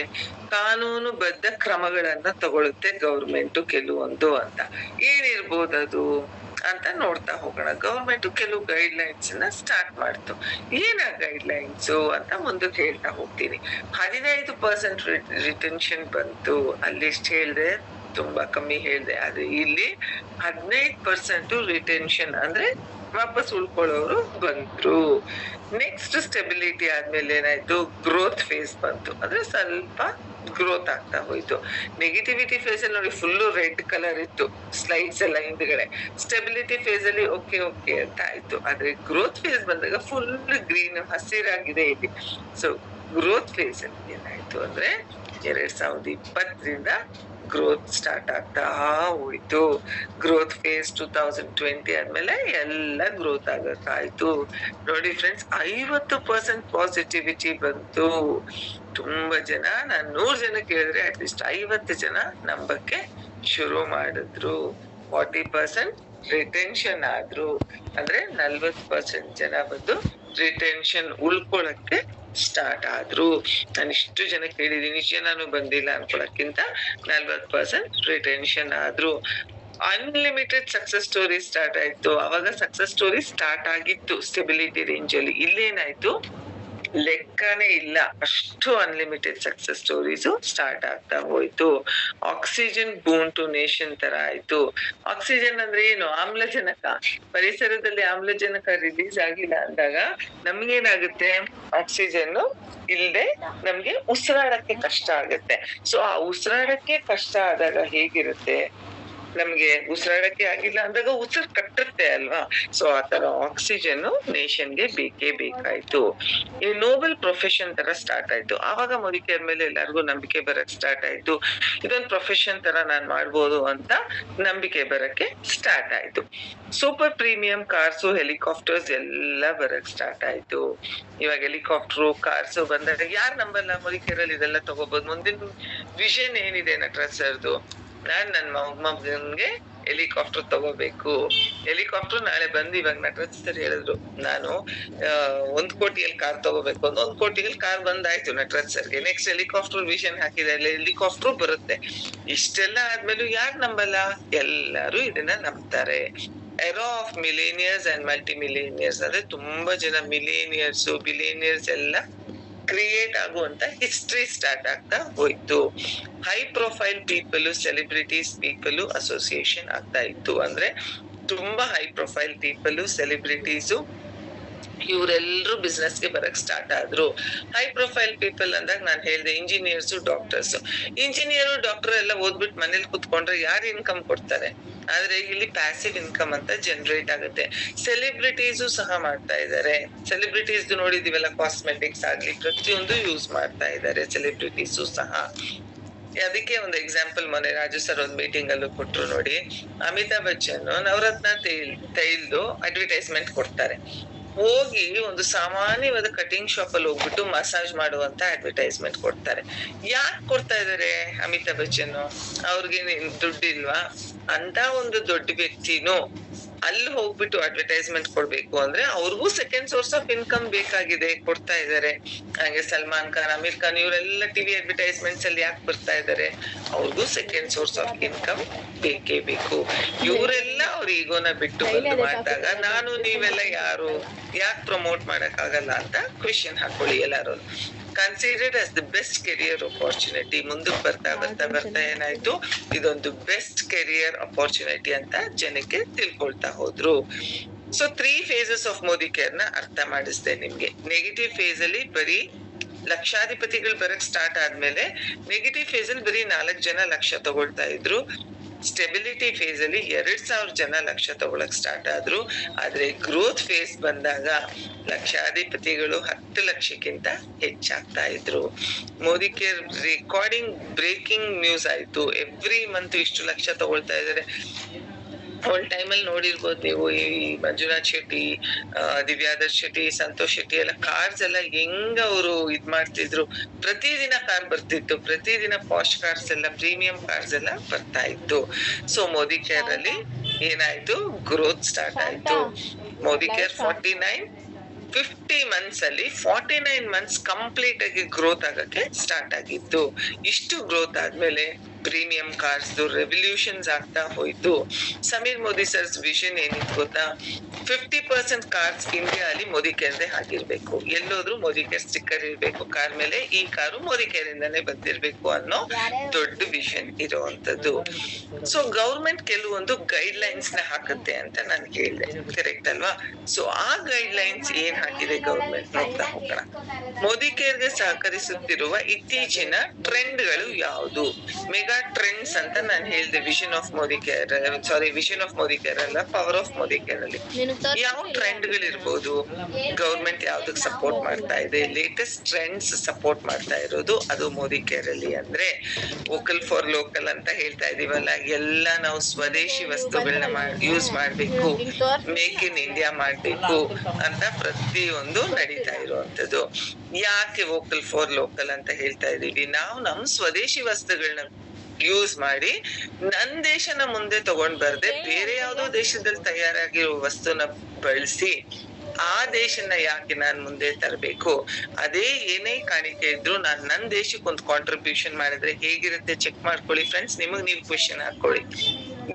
ಕಾನೂನುಬದ್ಧ ಕ್ರಮಗಳನ್ನ ತಗೊಳುತ್ತೆ ಗವರ್ಮೆಂಟ್ ಕೆಲವೊಂದು ಅಂತ. ಏನಿರ್ಬೋದದು ಅಂತ ನೋಡ್ತಾ ಹೋಗೋಣ. ಗವರ್ಮೆಂಟ್ ಕೆಲವು ಗೈಡ್ ಲೈನ್ಸ್ ನ ಸ್ಟಾರ್ಟ್ ಮಾಡ್ತು. ಏನ ಗೈಡ್ ಲೈನ್ಸ್ ಅಂತ ಮುಂದಕ್ಕೆ ಹೇಳ್ತಾ ಹೋಗ್ತೀನಿ. 15% ರಿಟೆನ್ಷನ್ ಬಂತು. ಅಲ್ಲಿ ಎಷ್ಟು ಹೇಳ್ದೆ, ತುಂಬಾ ಕಮ್ಮಿ ಹೇಳ್ದೆ. ಆದ್ರೆ ಇಲ್ಲಿ 15% ರಿಟೆನ್ಷನ್ ಅಂದ್ರೆ ವಾಪಸ್ ಉಳ್ಕೊಳ್ಳೋರು ಬಂದ್ರು. ನೆಕ್ಸ್ಟ್ ಸ್ಟೆಬಿಲಿಟಿ ಆದ್ಮೇಲೆ ಏನಾಯ್ತು, ಗ್ರೋತ್ ಫೇಸ್ ಬಂತು. ಅಂದ್ರೆ ಸ್ವಲ್ಪ ಗ್ರೋತ್ ಆಗ್ತಾ ಹೋಯ್ತು. ನೆಗೆಟಿವಿಟಿ ಫೇಸ್ ಅಲ್ಲಿ ನೋಡಿ ಫುಲ್ ರೆಡ್ ಕಲರ್ ಇತ್ತು ಸ್ಲೈಡ್ಸ್ ಎಲ್ಲ ಹಿಂದ್ಗಡೆ. ಸ್ಟೆಬಿಲಿಟಿ ಫೇಸ್ ಅಲ್ಲಿ ಓಕೆ ಅಂತ ಆಯ್ತು. ಆದ್ರೆ ಗ್ರೋತ್ ಫೇಸ್ ಬಂದಾಗ ಫುಲ್ ಗ್ರೀನ್ ಹಸಿರಾಗಿದೆ ಇಲ್ಲಿ. ಸೊ ಗ್ರೋತ್ ಫೇಸ್ ಅಲ್ಲಿ ಏನಾಯ್ತು ಅಂದ್ರೆ 2020 ಗ್ರೋತ್ ಸ್ಟಾರ್ಟ್ ಆಗ್ತಾ ಹೋಯ್ತು. ಗ್ರೋತ್ ಫೇಸ್ 2020 ಆದ್ಮೇಲೆ ಎಲ್ಲ ಗ್ರೋತ್ ಆಗಕ್ಕಾಯ್ತು. ನೋಡಿ ಫ್ರೆಂಡ್ಸ್, 50% ಪಾಸಿಟಿವಿಟಿ ಬಂತು. ತುಂಬಾ ಜನ, ನಾನ್ 100 ಜನ ಕೇಳಿದ್ರೆ ಅಟ್ಲೀಸ್ಟ್ 50 ಜನ ನಂಬಕ್ಕೆ ಶುರು ಮಾಡಿದ್ರು. 40% ರಿಟೆನ್ಷನ್ ಆದ್ರು. ಅಂದ್ರೆ 40% ಜನ ಬಂದು ರಿಟೆನ್ಷನ್ ಉಳ್ಕೊಳಕ್ಕೆ ಸ್ಟಾರ್ಟ್ ಆದ್ರು. ನಾನು ಇಷ್ಟು ಜನ ಕೇಳಿದೀನಿ, ಇಷ್ಟು ಜನನು ಬಂದಿಲ್ಲ ಅನ್ಕೊಳಕ್ಕಿಂತ 40% ರಿಟೆನ್ಷನ್ ಆದ್ರು. ಅನ್ಲಿಮಿಟೆಡ್ ಸಕ್ಸಸ್ ಸ್ಟೋರಿ ಸ್ಟಾರ್ಟ್ ಆಯ್ತು. ಅವಾಗ ಸಕ್ಸಸ್ ಸ್ಟೋರಿ ಸ್ಟಾರ್ಟ್ ಆಗಿತ್ತು ಸ್ಟೆಬಿಲಿಟಿ ರೇಂಜ್ ಅಲ್ಲಿ. ಇಲ್ಲೇನಾಯ್ತು, ಲೆಕ್ಕನೇ ಇಲ್ಲ, ಅಷ್ಟು ಅನ್ಲಿಮಿಟೆಡ್ ಸಕ್ಸಸ್ ಸ್ಟೋರೀಸ್ ಸ್ಟಾರ್ಟ್ ಆಗ್ತಾ ಹೋಯ್ತು. ಆಕ್ಸಿಜನ್ ಬೂನ್ ಟು ನೇಷನ್ ತರ ಆಯ್ತು. ಆಕ್ಸಿಜನ್ ಅಂದ್ರೆ ಏನು, ಆಮ್ಲಜನಕ. ಪರಿಸರದಲ್ಲಿ ಆಮ್ಲಜನಕ ರಿಲೀಸ್ ಆಗಿಲ್ಲ ಅಂದಾಗ ನಮ್ಗೇನಾಗುತ್ತೆ, ಆಕ್ಸಿಜನ್ ಇಲ್ದೆ ನಮ್ಗೆ ಉಸಿರಾಡಕ್ಕೆ ಕಷ್ಟ ಆಗುತ್ತೆ. ಸೊ ಆ ಉಸಿರಾಡಕ್ಕೆ ಕಷ್ಟ ಆದಾಗ ಹೇಗಿರುತ್ತೆ, ನಮ್ಗೆ ಉಸಿರಾಡಕ್ಕೆ ಆಗಿಲ್ಲ ಅಂದಾಗ ಉಸಿರು ಕಟ್ಟುತ್ತೆ ಅಲ್ವಾ. ಸೊ ಆತರ ಆಕ್ಸಿಜನ್ ನೇಷನ್ಗೆ ಬೇಕೇ ಬೇಕಾಯ್ತು. ಈ ನೋಬೆಲ್ ಪ್ರೊಫೆಷನ್ ತರ ಸ್ಟಾರ್ಟ್ ಆಯ್ತು. ಆವಾಗ ಮೋದಿಕೇರ್ ಮೇಲೆ ಎಲ್ಲರಿಗೂ ನಂಬಿಕೆ ಬರಕ್ ಸ್ಟಾರ್ಟ್ ಆಯ್ತು. ಇದೊಂದು ಪ್ರೊಫೆಷನ್ ತರ ನಾನ್ ಮಾಡ್ಬೋದು ಅಂತ ನಂಬಿಕೆ ಬರಕ್ಕೆ ಸ್ಟಾರ್ಟ್ ಆಯ್ತು. ಸೂಪರ್ ಪ್ರೀಮಿಯಂ ಕಾರ್ಸು, ಹೆಲಿಕಾಪ್ಟರ್ಸ್ ಎಲ್ಲ ಬರಕ್ ಸ್ಟಾರ್ಟ್ ಆಯ್ತು. ಇವಾಗ ಹೆಲಿಕಾಪ್ಟರ್ ಕಾರ್ಸ್ ಬಂದಾಗ ಯಾರ್ ನಂಬಲ್ಲ, ಮೋದಿಕೇರಲ್ಲಿ ಇದೆಲ್ಲ ತಗೋಬಹುದು. ಮುಂದಿನ ವಿಷನ್ ಏನಿದೆ ನಟರಾಜ್ ಸರ್ದು, ನಾನ್ ನನ್ ಮಗನ್ಗೆ ಹೆಲಿಕಾಪ್ಟರ್ ತಗೋಬೇಕು. ಹೆಲಿಕಾಪ್ಟರ್ ನಾಳೆ ಬಂದು ಇವಾಗ ನಟರಾಜ್ ಸರ್ ಹೇಳಿದ್ರು, ನಾನು 1 ಕೋಟಿಯಲ್ಲಿ ಕಾರ್ ತಗೋಬೇಕು ಅಂತ. 1 ಕೋಟಿಯಲ್ಲಿ ಕಾರ್ ಬಂದಾಯ್ತು ನಟರಾಜ್ ಸರ್ಗೆ. ನೆಕ್ಸ್ಟ್ ಹೆಲಿಕಾಪ್ಟರ್ ವಿಷನ್ ಹಾಕಿದೆ, ಹೆಲಿಕಾಪ್ಟರ್ ಬರುತ್ತೆ. ಇಷ್ಟೆಲ್ಲ ಆದ್ಮೇಲೂ ಯಾರ್ ನಂಬಲ್ಲ? ಎಲ್ಲಾರು ಇದನ್ನ ನಂಬ್ತಾರೆ. ಎರಾ ಆಫ್ ಮಿಲೇನಿಯರ್ಸ್ ಅಂಡ್ ಮಲ್ಟಿ ಮಿಲೇನಿಯರ್ಸ್, ಅಂದ್ರೆ ತುಂಬಾ ಜನ ಮಿಲೇನಿಯರ್ಸ್ ಬಿಲೇನಿಯರ್ಸ್ ಎಲ್ಲ ಕ್ರಿಯೇಟ್ ಆಗುವಂತ ಹಿಸ್ಟ್ರಿ ಸ್ಟಾರ್ಟ್ ಆಗ್ತಾ ಹೋಯ್ತು. High profile people, celebrities people association ಆಗ್ತಾ ಇತ್ತು. ಅಂದ್ರೆ ತುಂಬಾ ಹೈ ಪ್ರೊಫೈಲ್ ಪೀಪಲ್, ಸೆಲೆಬ್ರಿಟೀಸು ಇವರೆಲ್ಲರೂ ಬಿಸ್ನೆಸ್ ಗೆ ಬರಕ್ ಸ್ಟಾರ್ಟ್ ಆದ್ರು. ಹೈ ಪ್ರೊಫೈಲ್ ಪೀಪಲ್ ಅಂದಾಗ ನಾನ್ ಹೇಳ್ದೆ ಇಂಜಿನಿಯರ್ಸ್, ಡಾಕ್ಟರ್ಸ್. ಇಂಜಿನಿಯರ್ ಡಾಕ್ಟರ್ ಎಲ್ಲ ಓದ್ಬಿಟ್ಟು ಮನೇಲಿ ಕುತ್ಕೊಂಡ್ರೆ ಯಾರು ಇನ್ಕಮ್ ಕೊಡ್ತಾರೆ? ಆದ್ರೆ ಇಲ್ಲಿ ಪ್ಯಾಸಿವ್ ಇನ್ಕಮ್ ಅಂತ ಜನರೇಟ್ ಆಗುತ್ತೆ. ಸೆಲೆಬ್ರಿಟೀಸು ಸಹ ಮಾಡ್ತಾ ಇದಾರೆ. ಸೆಲೆಬ್ರಿಟೀಸ್ ನೋಡಿದೀವಲ್ಲ, ಕಾಸ್ಮೆಟಿಕ್ಸ್ ಆಗ್ಲಿ ಪ್ರತಿಯೊಂದು ಯೂಸ್ ಮಾಡ್ತಾ ಇದಾರೆ ಸೆಲೆಬ್ರಿಟೀಸು ಸಹ. ಅದಕ್ಕೆ ಒಂದು ಎಕ್ಸಾಂಪಲ್ ಮೊನ್ನೆ ರಾಜು ಸರ್ ಒಂದ್ ಮೀಟಿಂಗ್ ಅಲ್ಲೂ ಕೊಟ್ರು ನೋಡಿ. ಅಮಿತಾಬ್ ಬಚ್ಚನ್ ನವರತ್ನ ತೈಲ್ದು ಅಡ್ವರ್ಟೈಸ್ಮೆಂಟ್ ಕೊಡ್ತಾರೆ. ಹೋಗಿ ಒಂದು ಸಾಮಾನ್ಯವಾದ ಕಟಿಂಗ್ ಶಾಪ್ ಅಲ್ಲಿ ಹೋಗ್ಬಿಟ್ಟು ಮಸಾಜ್ ಮಾಡುವಂತ ಅಡ್ವರ್ಟೈಸ್ಮೆಂಟ್ ಕೊಡ್ತಾರೆ. ಯಾಕೆ ಕೊಡ್ತಾ ಇದಾರೆ ಅಮಿತಾಬ್ ಬಚ್ಚನ್? ಅವ್ರಿಗೆ ದುಡ್ಡಿಲ್ವಾ? ಅಂತ ಒಂದು ದೊಡ್ಡ ವ್ಯಕ್ತಿನೂ ಅಲ್ಲಿ ಹೋಗ್ಬಿಟ್ಟು ಅಡ್ವರ್ಟೈಸ್ಮೆಂಟ್ ಕೊಡ್ಬೇಕು ಅಂದ್ರೆ ಅವ್ರಿಗೂ ಸೆಕೆಂಡ್ ಸೋರ್ಸ್ ಆಫ್ ಇನ್ಕಮ್ ಬೇಕಾಗಿದೆ, ಕೊಡ್ತಾ ಇದಾರೆ. ಹಾಗೆ ಸಲ್ಮಾನ್ ಖಾನ್, ಅಮೀರ್ ಖಾನ್ ಇವರೆಲ್ಲ ಟಿವಿ ಅಡ್ವರ್ಟೈಸ್ಮೆಂಟ್ಸ್ ಅಲ್ಲಿ ಯಾಕೆ ಬರ್ತಾ ಇದಾರೆ? ಅವ್ರಿಗೂ ಸೆಕೆಂಡ್ ಸೋರ್ಸ್ ಆಫ್ ಇನ್ಕಮ್ ಬೇಕೇ ಬೇಕು. ಇವರೆಲ್ಲ ಅವ್ರ ಈಗೋನ ಬಿಟ್ಟು ಬಂದು ಮಾಡಿದಾಗ ನಾನು ನೀವೆಲ್ಲ ಯಾರು, ಯಾಕೆ ಪ್ರಮೋಟ್ ಮಾಡಕ್ ಆಗಲ್ಲ ಅಂತ ಕ್ವೆಶ್ಚನ್ ಹಾಕೊಳ್ಳಿ ಎಲ್ಲಾರು. Considered as the best career opportunity. ಮುಂದಕ್ಕೆ ಬರ್ತಾ ಏನಾಯ್ತು, ಇದೊಂದು ಬೆಸ್ಟ್ ಕೆರಿಯರ್ ಅಪಾರ್ಚುನಿಟಿ ಅಂತ ಜನಕ್ಕೆ ತಿಳ್ಕೊಳ್ತಾ ಹೋದ್ರು. So 3 phases of Modi care ನ ಅರ್ಥ ಮಾಡಿಸ್ದೆ ನಿಮ್ಗೆ. ನೆಗೆಟಿವ್ ಫೇಸ್ ಅಲ್ಲಿ ಬರೀ ಲಕ್ಷಾಧಿಪತಿಗಳು ಬರಕ್ ಸ್ಟಾರ್ಟ್ ಆದ್ಮೇಲೆ ನೆಗೆಟಿವ್ ಫೇಸ್ ಅಲ್ಲಿ ಬರೀ 4 ಜನ ಲಕ್ಷ ತಗೊಳ್ತಾ ಇದ್ರು. ಸ್ಟೆಬಿಲಿಟಿ ಫೇಸ್ ಅಲ್ಲಿ 2000 ಜನ ಲಕ್ಷ ತಗೊಳಕ್ ಸ್ಟಾರ್ಟ್ ಆದ್ರು. ಆದ್ರೆ ಗ್ರೋತ್ ಫೇಸ್ ಬಂದಾಗ ಲಕ್ಷಾಧಿಪತಿಗಳು 10 ಲಕ್ಷಕ್ಕಿಂತ ಹೆಚ್ಚಾಗ್ತಾ ಇದ್ರು. Modi care recording breaking news ಆಯ್ತು. ಎವ್ರಿ ಮಂತ್ ಇಷ್ಟು ಲಕ್ಷ ತಗೊಳ್ತಾ ಇದಾರೆ. ಒಂದ್ ಟೈಮಲ್ಲಿ ನೋಡಿರ್ಬೋದು ನೀವು, ಈ ಮಂಜುನಾಥ್ ಶೆಟ್ಟಿ, ದಿವ್ಯಾದರ್ಶ್ ಶೆಟ್ಟಿ, ಸಂತೋಷ್ ಶೆಟ್ಟಿ ಎಲ್ಲ ಕಾರ್ಸ್ ಎಲ್ಲ ಹೆಂಗ ಅವರು ಇದ್ ಮಾಡ್ತಿದ್ರು. ಪ್ರತಿದಿನ ಕಾರ್ ಬರ್ತಿತ್ತು, ಪ್ರತಿದಿನ ಪಾಶ್ ಕಾರ್ಸ್ ಎಲ್ಲ, ಪ್ರೀಮಿಯಂ ಕಾರ್ಸ್ ಎಲ್ಲ ಬರ್ತಾ ಇತ್ತು. ಸೊ ಮೋದಿ ಕೇರ್ ಅಲ್ಲಿ ಏನಾಯ್ತು, ಗ್ರೋತ್ ಸ್ಟಾರ್ಟ್ ಆಯ್ತು. ಮೋದಿ ಕೇರ್ 50 ಮಂತ್ಸ್ ಅಲ್ಲಿ 49 ಮಂತ್ಸ್ ಕಂಪ್ಲೀಟ್ ಆಗಿ ಗ್ರೋತ್ ಆಗಕ್ಕೆ ಸ್ಟಾರ್ಟ್ ಆಗಿತ್ತು. ಇಷ್ಟು ಗ್ರೋತ್ ಆದ್ಮೇಲೆ ಪ್ರೀಮಿಯಂ ಕಾರ್ಸ್ ರೆವಲ್ಯೂಷನ್ಸ್ ಆಗ್ತಾ ಹೋಯ್ತು. ಸಮೀರ್ ಮೋದಿ ಸರ್ಸ್ ವಿಷನ್ ಏನಿತ್ತು ಗೊತ್ತಾ? 50% ಕಾರ್ಸ್ ಇಂಡಿಯಾ ಅಲ್ಲಿ ಮೋದಿ ಕೇರ್ದೆ ಆಗಿರ್ಬೇಕು. ಎಲ್ಲೋದ್ರು ಮೋದಿ ಕೇರ್ ಸ್ಟಿಕ್ಕರ್ ಇರ್ಬೇಕು ಕಾರ್ ಮೇಲೆ, ಈ ಕಾರು ಮೋದಿ ಕೇರ್ ಇಂದಾನೆ ಬಂದಿರ್ಬೇಕು ಅನ್ನೋ ದೊಡ್ಡ ವಿಷನ್ ಇರುವಂತದ್ದು. ಸೊ ಗೌರ್ಮೆಂಟ್ ಕೆಲವೊಂದು ಗೈಡ್ ಲೈನ್ಸ್ ನ ಹಾಕುತ್ತೆ ಅಂತ ನಾನು ಹೇಳಿದೆ, ಕರೆಕ್ಟ್ ಅಲ್ವಾ? ಸೊ ಆ ಗೈಡ್ ಲೈನ್ಸ್ ಏನ್ ಹಾಕಿದೆ ಗೌರ್ಮೆಂಟ್ ನೋಡ್ತಾ ಹೋಗೋಣ. ಮೋದಿ ಕೇರ್ಗೆ ಸಹಕರಿಸುತ್ತಿರುವ ಇತ್ತೀಚಿನ ಟ್ರೆಂಡ್ ಗಳು ಯಾವುದು? ಮೆಗಾ ಟ್ರೆಂಡ್ಸ್ ಅಂತ ನಾನು ಹೇಳಿದೆ. ವಿಷನ್ ಆಫ್ ಮೋದಿ ಕೇರ್ ಅಲ್ಲ, ಪವರ್ ಆಫ್ ಮೋದಿ ಕೇರ್ ಅಲ್ಲಿ ಯಾವ ಟ್ರೆಂಡ್ ಗಳಿರ್ಬೋದು? ಗೌರ್ಮೆಂಟ್ ಯಾವ್ದಕ್ ಸಪೋರ್ಟ್ ಮಾಡ್ತಾ ಇದೆ? ಲೇಟೆಸ್ಟ್ ಟ್ರೆಂಡ್ಸ್ ಸಪೋರ್ಟ್ ಮಾಡ್ತಾ ಇರೋದು ಅದು ಮೋದಿ ಕೇರ್ ಅಲ್ಲಿ. ಅಂದ್ರೆ ವೋಕಲ್ ಫಾರ್ ಲೋಕಲ್ ಅಂತ ಹೇಳ್ತಾ ಇದೀವಲ್ಲ, ಎಲ್ಲ ನಾವು ಸ್ವದೇಶಿ ವಸ್ತುಗಳನ್ನ ಯೂಸ್ ಮಾಡ್ಬೇಕು, ಮೇಕ್ ಇನ್ ಇಂಡಿಯಾ ಮಾಡ್ಬೇಕು ಅಂತ ಪ್ರತಿಯೊಂದು ನಡೀತಾ ಇರುವಂತದ್ದು. ಯಾಕೆ ವೋಕಲ್ ಫಾರ್ ಲೋಕಲ್ ಅಂತ ಹೇಳ್ತಾ ಇದೀವಿ? ನಾವು ನಮ್ ಸ್ವದೇಶಿ ವಸ್ತುಗಳನ್ನ ಯೂಸ್ ಮಾಡಿ ನನ್ ದೇಶನ ಮುಂದೆ ತಗೊಂಡ್ ಬರ್ದೆ ಬೇರೆ ಯಾವ್ದೋ ದೇಶದಲ್ಲಿ ತಯಾರಾಗಿರೋ ವಸ್ತುನ ಬಳಸಿ ಆ ದೇಶನ ಯಾಕೆ ನಾನ್ ಮುಂದೆ ತರಬೇಕು? ಅದೇ ಏನೇ ಕಾಣಿಕೆ ಇದ್ರು ನಾನ್ ನನ್ ದೇಶಕ್ಕೆ ಒಂದು ಕಾಂಟ್ರಿಬ್ಯೂಷನ್ ಮಾಡಿದ್ರೆ ಹೇಗಿರುತ್ತೆ ಚೆಕ್ ಮಾಡ್ಕೊಳ್ಳಿ ಫ್ರೆಂಡ್ಸ್. ನಿಮಗ್ ನೀವು ಕ್ವೆಶ್ಚನ್ ಹಾಕೊಳ್ಳಿ.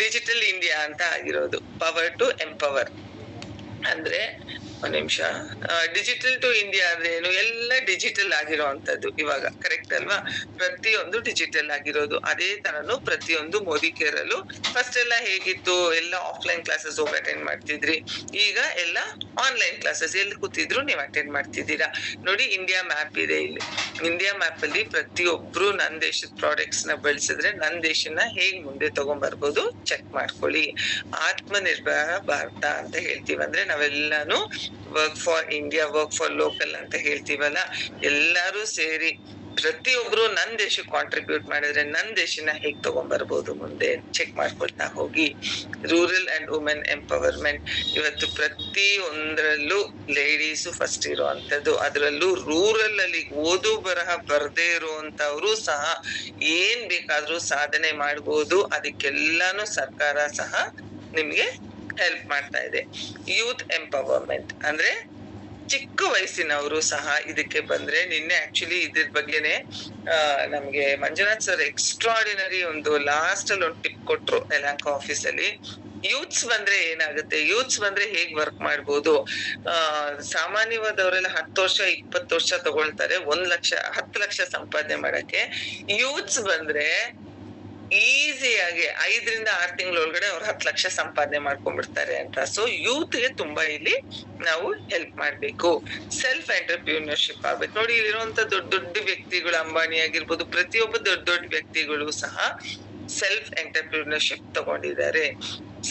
ಡಿಜಿಟಲ್ ಇಂಡಿಯಾ ಅಂತ ಆಗಿರೋದು, ಪವರ್ ಟು ಎಂಪವರ್. ಅಂದ್ರೆ ಒಂದ್ ನಿಮಿಷ. ಡಿಜಿಟಲ್ ಟು ಇಂಡಿಯಾ ಅಂದ್ರೆ ಏನು? ಎಲ್ಲ ಡಿಜಿಟಲ್ ಆಗಿರೋಂಥದ್ದು ಇವಾಗ, ಕರೆಕ್ಟ್ ಅಲ್ವಾ? ಪ್ರತಿಯೊಂದು ಡಿಜಿಟಲ್ ಆಗಿರೋದು. ಅದೇ ತರನು ಪ್ರತಿಯೊಂದು ಮೋದಿ ಕೇರ್ ಅಲ್ಲೂ ಫಸ್ಟ್ ಎಲ್ಲ ಹೇಗಿತ್ತು, ಎಲ್ಲ ಆಫ್ಲೈನ್ ಕ್ಲಾಸಸ್ ಹೋಗಿ ಅಟೆಂಡ್ ಮಾಡ್ತಿದ್ರಿ, ಈಗ ಎಲ್ಲ ಆನ್ಲೈನ್ ಕ್ಲಾಸಸ್ ಎಲ್ಲಿ ಕೂತಿದ್ರು ನೀವು ಅಟೆಂಡ್ ಮಾಡ್ತಿದ್ದೀರಾ. ನೋಡಿ, ಇಂಡಿಯಾ ಮ್ಯಾಪ್ ಇದೆ ಇಲ್ಲಿ. ಇಂಡಿಯಾ ಮ್ಯಾಪ್ ಅಲ್ಲಿ ಪ್ರತಿಯೊಬ್ರು ನನ್ ದೇಶದ ಪ್ರಾಡಕ್ಟ್ಸ್ ನ ಬಳಸಿದ್ರೆ ನನ್ ದೇಶನ ಹೇಗ್ ಮುಂದೆ ತಗೊಂಡ್ಬರ್ಬೋದು ಚೆಕ್ ಮಾಡ್ಕೊಳ್ಳಿ. ಆತ್ಮನಿರ್ಭರ ಭಾರತ ಅಂತ ಹೇಳ್ತೀವಿ, ಅಂದ್ರೆ ನಾವೆಲ್ಲಾನು work for India, work for local ಅಂತ ಹೇಳ್ತೀವಲ್ಲ, ಎಲ್ಲಾರು ಸೇರಿ ಪ್ರತಿಯೊಬ್ರು ನನ್ ದೇಶಕ್ಕೆ ಕಾಂಟ್ರಿಬ್ಯೂಟ್ ಮಾಡಿದ್ರೆ ನನ್ ದೇಶನ ಹೇಗ್ ತಗೊಂಡ್ಬರ್ಬೋದು ಮುಂದೆ ಚೆಕ್ ಮಾಡ್ಕೊಳ್ತಾ ಹೋಗಿ. ರೂರಲ್ ಅಂಡ್ ವುಮೆನ್ ಎಂಪವರ್ಮೆಂಟ್, ಇವತ್ತು ಪ್ರತಿ ಒಂದ್ರಲ್ಲೂ ಲೇಡೀಸ್ ಫಸ್ಟ್ ಇರುವಂತದ್ದು. ಅದ್ರಲ್ಲೂ ರೂರಲ್ ಅಲ್ಲಿ ಓದು ಬರಹ ಬರ್ದೇ ಇರುವಂತವ್ರು ಸಹ ಏನ್ ಬೇಕಾದ್ರೂ ಸಾಧನೆ ಮಾಡ್ಬೋದು. ಅದಕ್ಕೆಲ್ಲಾನು ಸರ್ಕಾರ ಸಹ ನಿಮ್ಗೆ ಹೆಲ್ಪ್ ಮಾಡ್ತಾ ಇದೆ. ಯೂತ್ ಎಂಪವರ್ಮೆಂಟ್ ಅಂದ್ರೆ ಚಿಕ್ಕ ವಯಸ್ಸಿನವರು ಸಹ ಇದಕ್ಕೆ ಬಂದ್ರೆ, ನಿನ್ನೆ ಆಕ್ಚುಲಿ ಇದ್ರ ಬಗ್ಗೆನೆ ನಮ್ಗೆ ಮಂಜುನಾಥ್ ಸರ್ ಎಕ್ಸ್ಟ್ರಾರ್ಡಿನರಿ ಒಂದು ಲಾಸ್ಟ್ ಅಲ್ಲಿ ಒಂದು ಟಿಪ್ ಕೊಟ್ರು ಯಲಹಂಕ ಆಫೀಸ್ ಅಲ್ಲಿ. ಯೂತ್ಸ್ ಬಂದ್ರೆ ಏನಾಗುತ್ತೆ, ಯೂತ್ಸ್ ಬಂದ್ರೆ ಹೇಗ್ ವರ್ಕ್ ಮಾಡ್ಬೋದು. ಸಾಮಾನ್ಯವಾದವರೆಲ್ಲ 10 ವರ್ಷ 20 ವರ್ಷ ತಗೊಳ್ತಾರೆ 10 ಲಕ್ಷ ಸಂಪಾದನೆ ಮಾಡಕ್ಕೆ. ಯೂತ್ಸ್ ಬಂದ್ರೆ ಈಸಿಯಾಗಿ 5 ರಿಂದ 6 ತಿಂಗಳೊಳಗಡೆ ಅವ್ರು 10 ಲಕ್ಷ ಸಂಪಾದನೆ ಮಾಡ್ಕೊಂಡ್ಬಿಡ್ತಾರೆ ಅಂತ. ಸೊ ಯೂತ್ ಗೆ ತುಂಬಾ ಇಲ್ಲಿ ನಾವು ಹೆಲ್ಪ್ ಮಾಡ್ಬೇಕು. ಸೆಲ್ಫ್ ಎಂಟರ್ಪ್ರಿನರ್ಶಿಪ್ ಆಗ್ಬೇಕು. ನೋಡಿ, ಇಲ್ಲಿರುವಂತ ದೊಡ್ಡ ದೊಡ್ಡ ವ್ಯಕ್ತಿಗಳು, ಅಂಬಾನಿ ಆಗಿರ್ಬೋದು, ಪ್ರತಿಯೊಬ್ಬ ದೊಡ್ಡ ದೊಡ್ಡ ವ್ಯಕ್ತಿಗಳು ಸಹ ಸೆಲ್ಫ್ ಎಂಟರ್ಪ್ರಿನರ್ಶಿಪ್ ತಗೊಂಡಿದ್ದಾರೆ.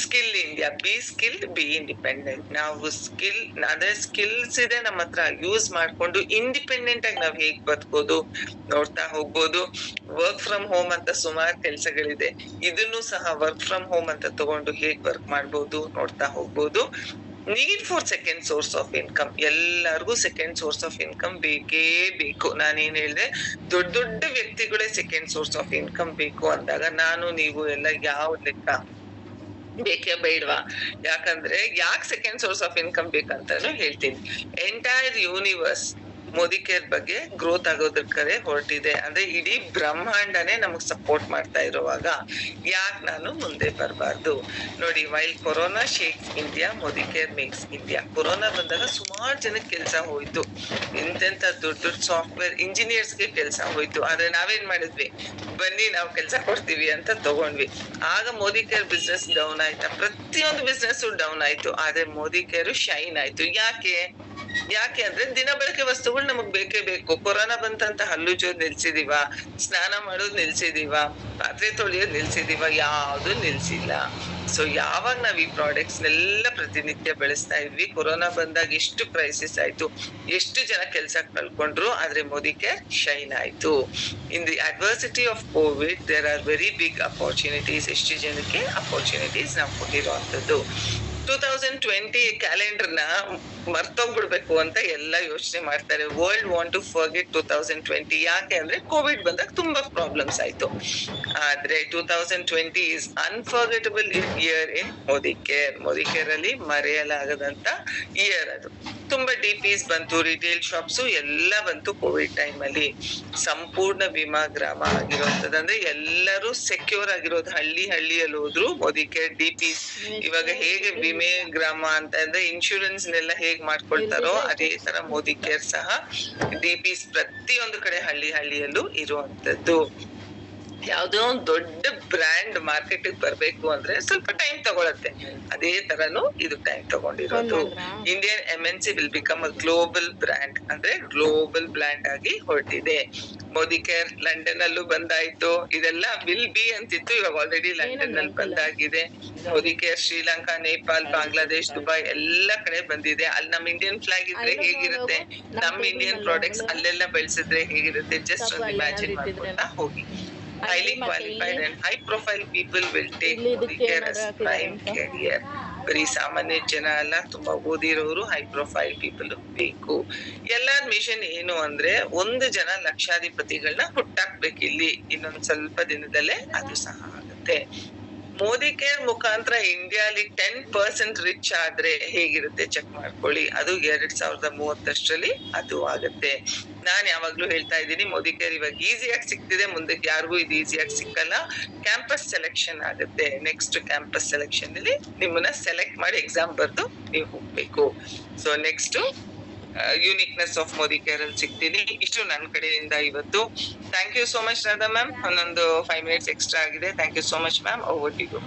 Skill India, B skilled be independent. ನಾವು ಸ್ಕಿಲ್ ಅಂದ್ರೆ ಸ್ಕಿಲ್ಸ್ ಇದೆ ನಮ್ಮ ಹತ್ರ, ಯೂಸ್ ಮಾಡ್ಕೊಂಡು ಇಂಡಿಪೆಂಡೆಂಟ್ ಆಗಿ ನಾವ್ ಹೇಗ್ ಬದುಕೋದು ನೋಡ್ತಾ ಹೋಗ್ಬೋದು. ವರ್ಕ್ ಫ್ರಮ್ ಹೋಮ್ ಅಂತ ಸುಮಾರು ಕೆಲ್ಸಗಳಿದೆ, ಇದನ್ನು ಸಹ ವರ್ಕ್ ಫ್ರಮ್ ಹೋಮ್ ಅಂತ ತಗೊಂಡು ಹೇಗ್ ವರ್ಕ್ ಮಾಡ್ಬೋದು ನೋಡ್ತಾ ಹೋಗ್ಬೋದು. Need for second source of income, ಎಲ್ಲರಿಗೂ ಸೆಕೆಂಡ್ ಸೋರ್ಸ್ ಆಫ್ ಇನ್ಕಮ್ ಬೇಕೇ ಬೇಕು. ನಾನೇನ್ ಹೇಳ್ದೆ, ದೊಡ್ಡ ದೊಡ್ಡ ವ್ಯಕ್ತಿಗಳೇ ಸೆಕೆಂಡ್ ಸೋರ್ಸ್ ಆಫ್ ಇನ್ಕಮ್ ಬೇಕು ಅಂದಾಗ ನಾನು ನೀವು ಎಲ್ಲ ಯಾವ ಲೆಕ್ಕ, ಬೇಕೇ ಬೇಡವಾ? ಯಾಕಂದ್ರೆ ಯಾಕೆ ಸೆಕೆಂಡ್ ಸೋರ್ಸ್ ಆಫ್ ಇನ್ಕಮ್ ಬೇಕಂತಾನು ಹೇಳ್ತೀನಿ. ಎಂಟೈರ್ ಯೂನಿವರ್ಸ್ ಮೋದಿ ಕೇರ್ ಬಗ್ಗೆ ಗ್ರೋತ್ ಆಗೋದ್ರ ಕಡೆ ಹೊರಟಿದೆ. ಅಂದ್ರೆ ಇಡೀ ಬ್ರಹ್ಮಾಂಡನೇ ನಮಗ್ ಸಪೋರ್ಟ್ ಮಾಡ್ತಾ ಇರುವಾಗ ಯಾಕೆ ನಾನು ಮುಂದೆ ಬರಬಾರ್ದು? ನೋಡಿ, while corona shakes India, Modi care makes India. Corona ಬಂದಾಗ ಸುಮಾರು ಜನಕ್ಕೆ ಕೆಲ್ಸ ಹೋಯ್ತು, ಎಂತೆಂತ ದೊಡ್ಡ ದೊಡ್ಡ ಸಾಫ್ಟ್ವೇರ್ ಇಂಜಿನಿಯರ್ಸ್ಗೆ ಕೆಲ್ಸ ಹೋಯ್ತು. ಆದ್ರೆ ನಾವೇನ್ ಮಾಡಿದ್ವಿ, ಬನ್ನಿ ನಾವು ಕೆಲ್ಸ ಕೊಡ್ತೀವಿ ಅಂತ ತಗೊಂಡ್ವಿ. ಆಗ ಮೋದಿ ಕೇರ್ ಬಿಸ್ನೆಸ್ ಡೌನ್ ಆಯ್ತಾ? ಪ್ರತಿಯೊಂದು ಬಿಸ್ನೆಸ್ ಡೌನ್ ಆಯ್ತು. ಆದ್ರೆ ಮೋದಿ ಕೇರ್ ಶೈನ್ ಆಯ್ತು. ಯಾಕೆ ಅಂದ್ರೆ ದಿನ ಬಳಕೆ ವಸ್ತುಗಳು ನಮಗ್ ಬೇಕೇ ಬೇಕು. ಕೊರೋನಾ ಬಂತಂತ ಹಲ್ಲುಜ್ಜೋದ್ ನಿಲ್ಸಿದೀವ, ಸ್ನಾನ ಮಾಡೋದ್ ನಿಲ್ಸಿದೀವ, ಪಾತ್ರೆ ತೊಳಿಯೋದ್ ನಿಲ್ಸಿದೀವ? ಯಾವ್ದು ನಿಲ್ಸಿಲ್ಲ. ಸೊ ಯಾವಾಗ ನಾವ್ ಈ ಪ್ರಾಡಕ್ಟ್ಸ್ ನೆಲ್ಲ ಪ್ರತಿನಿತ್ಯ ಬೆಳೆಸ್ತಾ ಇದ್ವಿ, ಕೊರೋನಾ ಬಂದಾಗ ಎಷ್ಟು ಕ್ರೈಸಿಸ್ ಆಯ್ತು, ಎಷ್ಟು ಜನ ಕೆಲ್ಸ ಕಳ್ಕೊಂಡ್ರು. ಆದ್ರೆ ಮೋದಿ ಕೇರ್ ಶೈನ್ ಆಯ್ತು. In the adversity of covid there are very big opportunities. ಎಷ್ಟು ಜನಕ್ಕೆ ಅಪರ್ಚುನಿಟೀಸ್ ನಾವು ಕೊಟ್ಟಿರುವಂತದ್ದು. 2020 ಕ್ಯಾಲೆಂಡರ್ ನ ಮರ್ತೋಗ್ಬಿಡ್ಬೇಕು ಅಂತ ಎಲ್ಲ ಯೋಚನೆ ಮಾಡ್ತಾರೆ. World want to forget 2020. ಯಾಕೆ ಅಂದ್ರೆ ಕೋವಿಡ್ ಬಂದಾಗ ತುಂಬಾ ಪ್ರಾಬ್ಲಮ್ಸ್ ಆಯ್ತು. ಆದ್ರೆ 2020 is unforgettable year in Modi care. Modi care ಅಲ್ಲಿ ಮರೆಯಲಾಗದಂತ ಇಯರ್ ಅದು. ತುಂಬಾ ಡಿಪಿಸ್ ಬಂತು, ರಿಟೇಲ್ ಶಾಪ್ಸ್ ಎಲ್ಲ ಬಂತು ಕೋವಿಡ್ ಟೈಮ್ ಅಲ್ಲಿ. ಸಂಪೂರ್ಣ ವಿಮಾ ಗ್ರಾಮ ಆಗಿರೋಂಥದ್ದು, ಅಂದ್ರೆ ಎಲ್ಲರೂ ಸೆಕ್ಯೂರ್ ಆಗಿರೋದು. ಹಳ್ಳಿಯಲ್ಲಿ ಹೋದ್ರು ಮೋದಿ ಕೇರ್ ಡಿಪಿಸ್. ಇವಾಗ ಹೇಗೆ ವಿಮೆ ಗ್ರಾಮ ಅಂತ ಅಂದ್ರೆ ಇನ್ಶೂರೆನ್ಸ್ ನೆಲ್ಲ ಹೇಗ್ ಮಾಡ್ಕೊಳ್ತಾರೋ ಅದೇ ತರ ಮೋದಿ ಕೇರ್ ಸಹ ಡಿಪಿಸ್ ಪ್ರತಿಯೊಂದು ಕಡೆ ಹಳ್ಳಿಯಲ್ಲೂ ಇರುವಂತದ್ದು. ಯಾವ್ದೋ ಒಂದು ದೊಡ್ಡ ಬ್ರ್ಯಾಂಡ್ ಮಾರ್ಕೆಟ್ ಬರ್ಬೇಕು ಅಂದ್ರೆ ಸ್ವಲ್ಪ ಟೈಮ್ ತಗೊಳತ್ತೆ. ಅದೇ ತರನು ಇದು ಟೈಮ್ ತಗೊಂಡಿರೋದು. Indian MNC will become a global brand, ಅಂದ್ರೆ ಗ್ಲೋಬಲ್ ಬ್ರ್ಯಾಂಡ್ ಆಗಿ ಹೊರಟಿದೆ. ಮೋದಿ ಕೇರ್ ಲಂಡನ್ ಅಲ್ಲೂ ಬಂದಾಯ್ತು. ಇದೆಲ್ಲ ವಿಲ್ ಬಿ ಅಂತಿತ್ತು, ಇವಾಗ ಆಲ್ರೆಡಿ ಲಂಡನ್ ಅಲ್ಲಿ ಬಂದಾಗಿದೆ. ಮೋದಿ ಕೇರ್ ಶ್ರೀಲಂಕಾ, ನೇಪಾಲ್, ಬಾಂಗ್ಲಾದೇಶ್, ದುಬೈ ಎಲ್ಲ ಕಡೆ ಬಂದಿದೆ. ಅಲ್ಲಿ ನಮ್ ಇಂಡಿಯನ್ ಫ್ಲಾಗ್ ಇದ್ರೆ ಹೇಗಿರುತ್ತೆ, ನಮ್ ಇಂಡಿಯನ್ ಪ್ರಾಡಕ್ಟ್ಸ್ ಅಲ್ಲೆಲ್ಲ ಬೆಳೆಸಿದ್ರೆ ಹೇಗಿರುತ್ತೆ, ಜಸ್ಟ್ ಒಂದು ಇಮ್ಯಾಜಿನ್ ಮಾಡ್ಕೊಳ್ತಾ ಹೋಗಿ. Highly qualified and high profile people will take Modi Care as prime career. ಬರೀ ಸಾಮಾನ್ಯ ಜನ ಅಲ್ಲ, ತುಂಬಾ ಓದಿರೋರು, ಹೈ ಪ್ರೊಫೈಲ್ ಪೀಪಲ್ ಬೇಕು. ಎಲ್ಲಾರ್ ಮಿಷನ್ ಏನು ಅಂದ್ರೆ 1 ಜನ ಲಕ್ಷಾಧಿಪತಿಗಳನ್ನ ಹುಟ್ಟಾಕ್ಬೇಕು ಇಲ್ಲಿ. ಇನ್ನೊಂದ್ ಸ್ವಲ್ಪ ದಿನದಲ್ಲೇ ಅದು ಸಹ ಆಗುತ್ತೆ. ಮೋದಿ ಕೇರ್ ಮುಖಾಂತರ ಇಂಡಿಯಾಲಿ 10% ರಿಚ್ ಆದ್ರೆ ಹೇಗಿರುತ್ತೆ ಚೆಕ್ ಮಾಡ್ಕೊಳ್ಳಿ. ಅದು 2030 ಅದು ಆಗುತ್ತೆ. ನಾನ್ ಯಾವಾಗ್ಲೂ ಹೇಳ್ತಾ ಇದ್ದೀನಿ, ಮೋದಿ ಕೇರ್ ಇವಾಗ ಈಸಿಯಾಗಿ ಸಿಗ್ತಿದೆ, ಮುಂದಕ್ಕೆ ಯಾರಿಗೂ ಇದು ಈಸಿಯಾಗಿ ಸಿಕ್ಕಲ್ಲ. ಕ್ಯಾಂಪಸ್ ಸೆಲೆಕ್ಷನ್ ಆಗುತ್ತೆ. ನೆಕ್ಸ್ಟ್ ಕ್ಯಾಂಪಸ್ ಸೆಲೆಕ್ಷನ್ ಅಲ್ಲಿ ನಿಮ್ಮನ್ನ ಸೆಲೆಕ್ಟ್ ಮಾಡಿ ಎಕ್ಸಾಮ್ ಬರ್ದು ನೀವು ಹೋಗ್ಬೇಕು. So next uniqueness of Modi care ಅಲ್ಲಿ ಸಿಗ್ತೀನಿ. ಇಷ್ಟು ನನ್ನ ಕಡೆಯಿಂದ ಇವತ್ತು. Thank you so much Radha ma'am. ಒಂದೊಂದು 5 minutes ಎಕ್ಸ್ಟ್ರಾ ಆಗಿದೆ. Thank you so much ma'am. Over to you.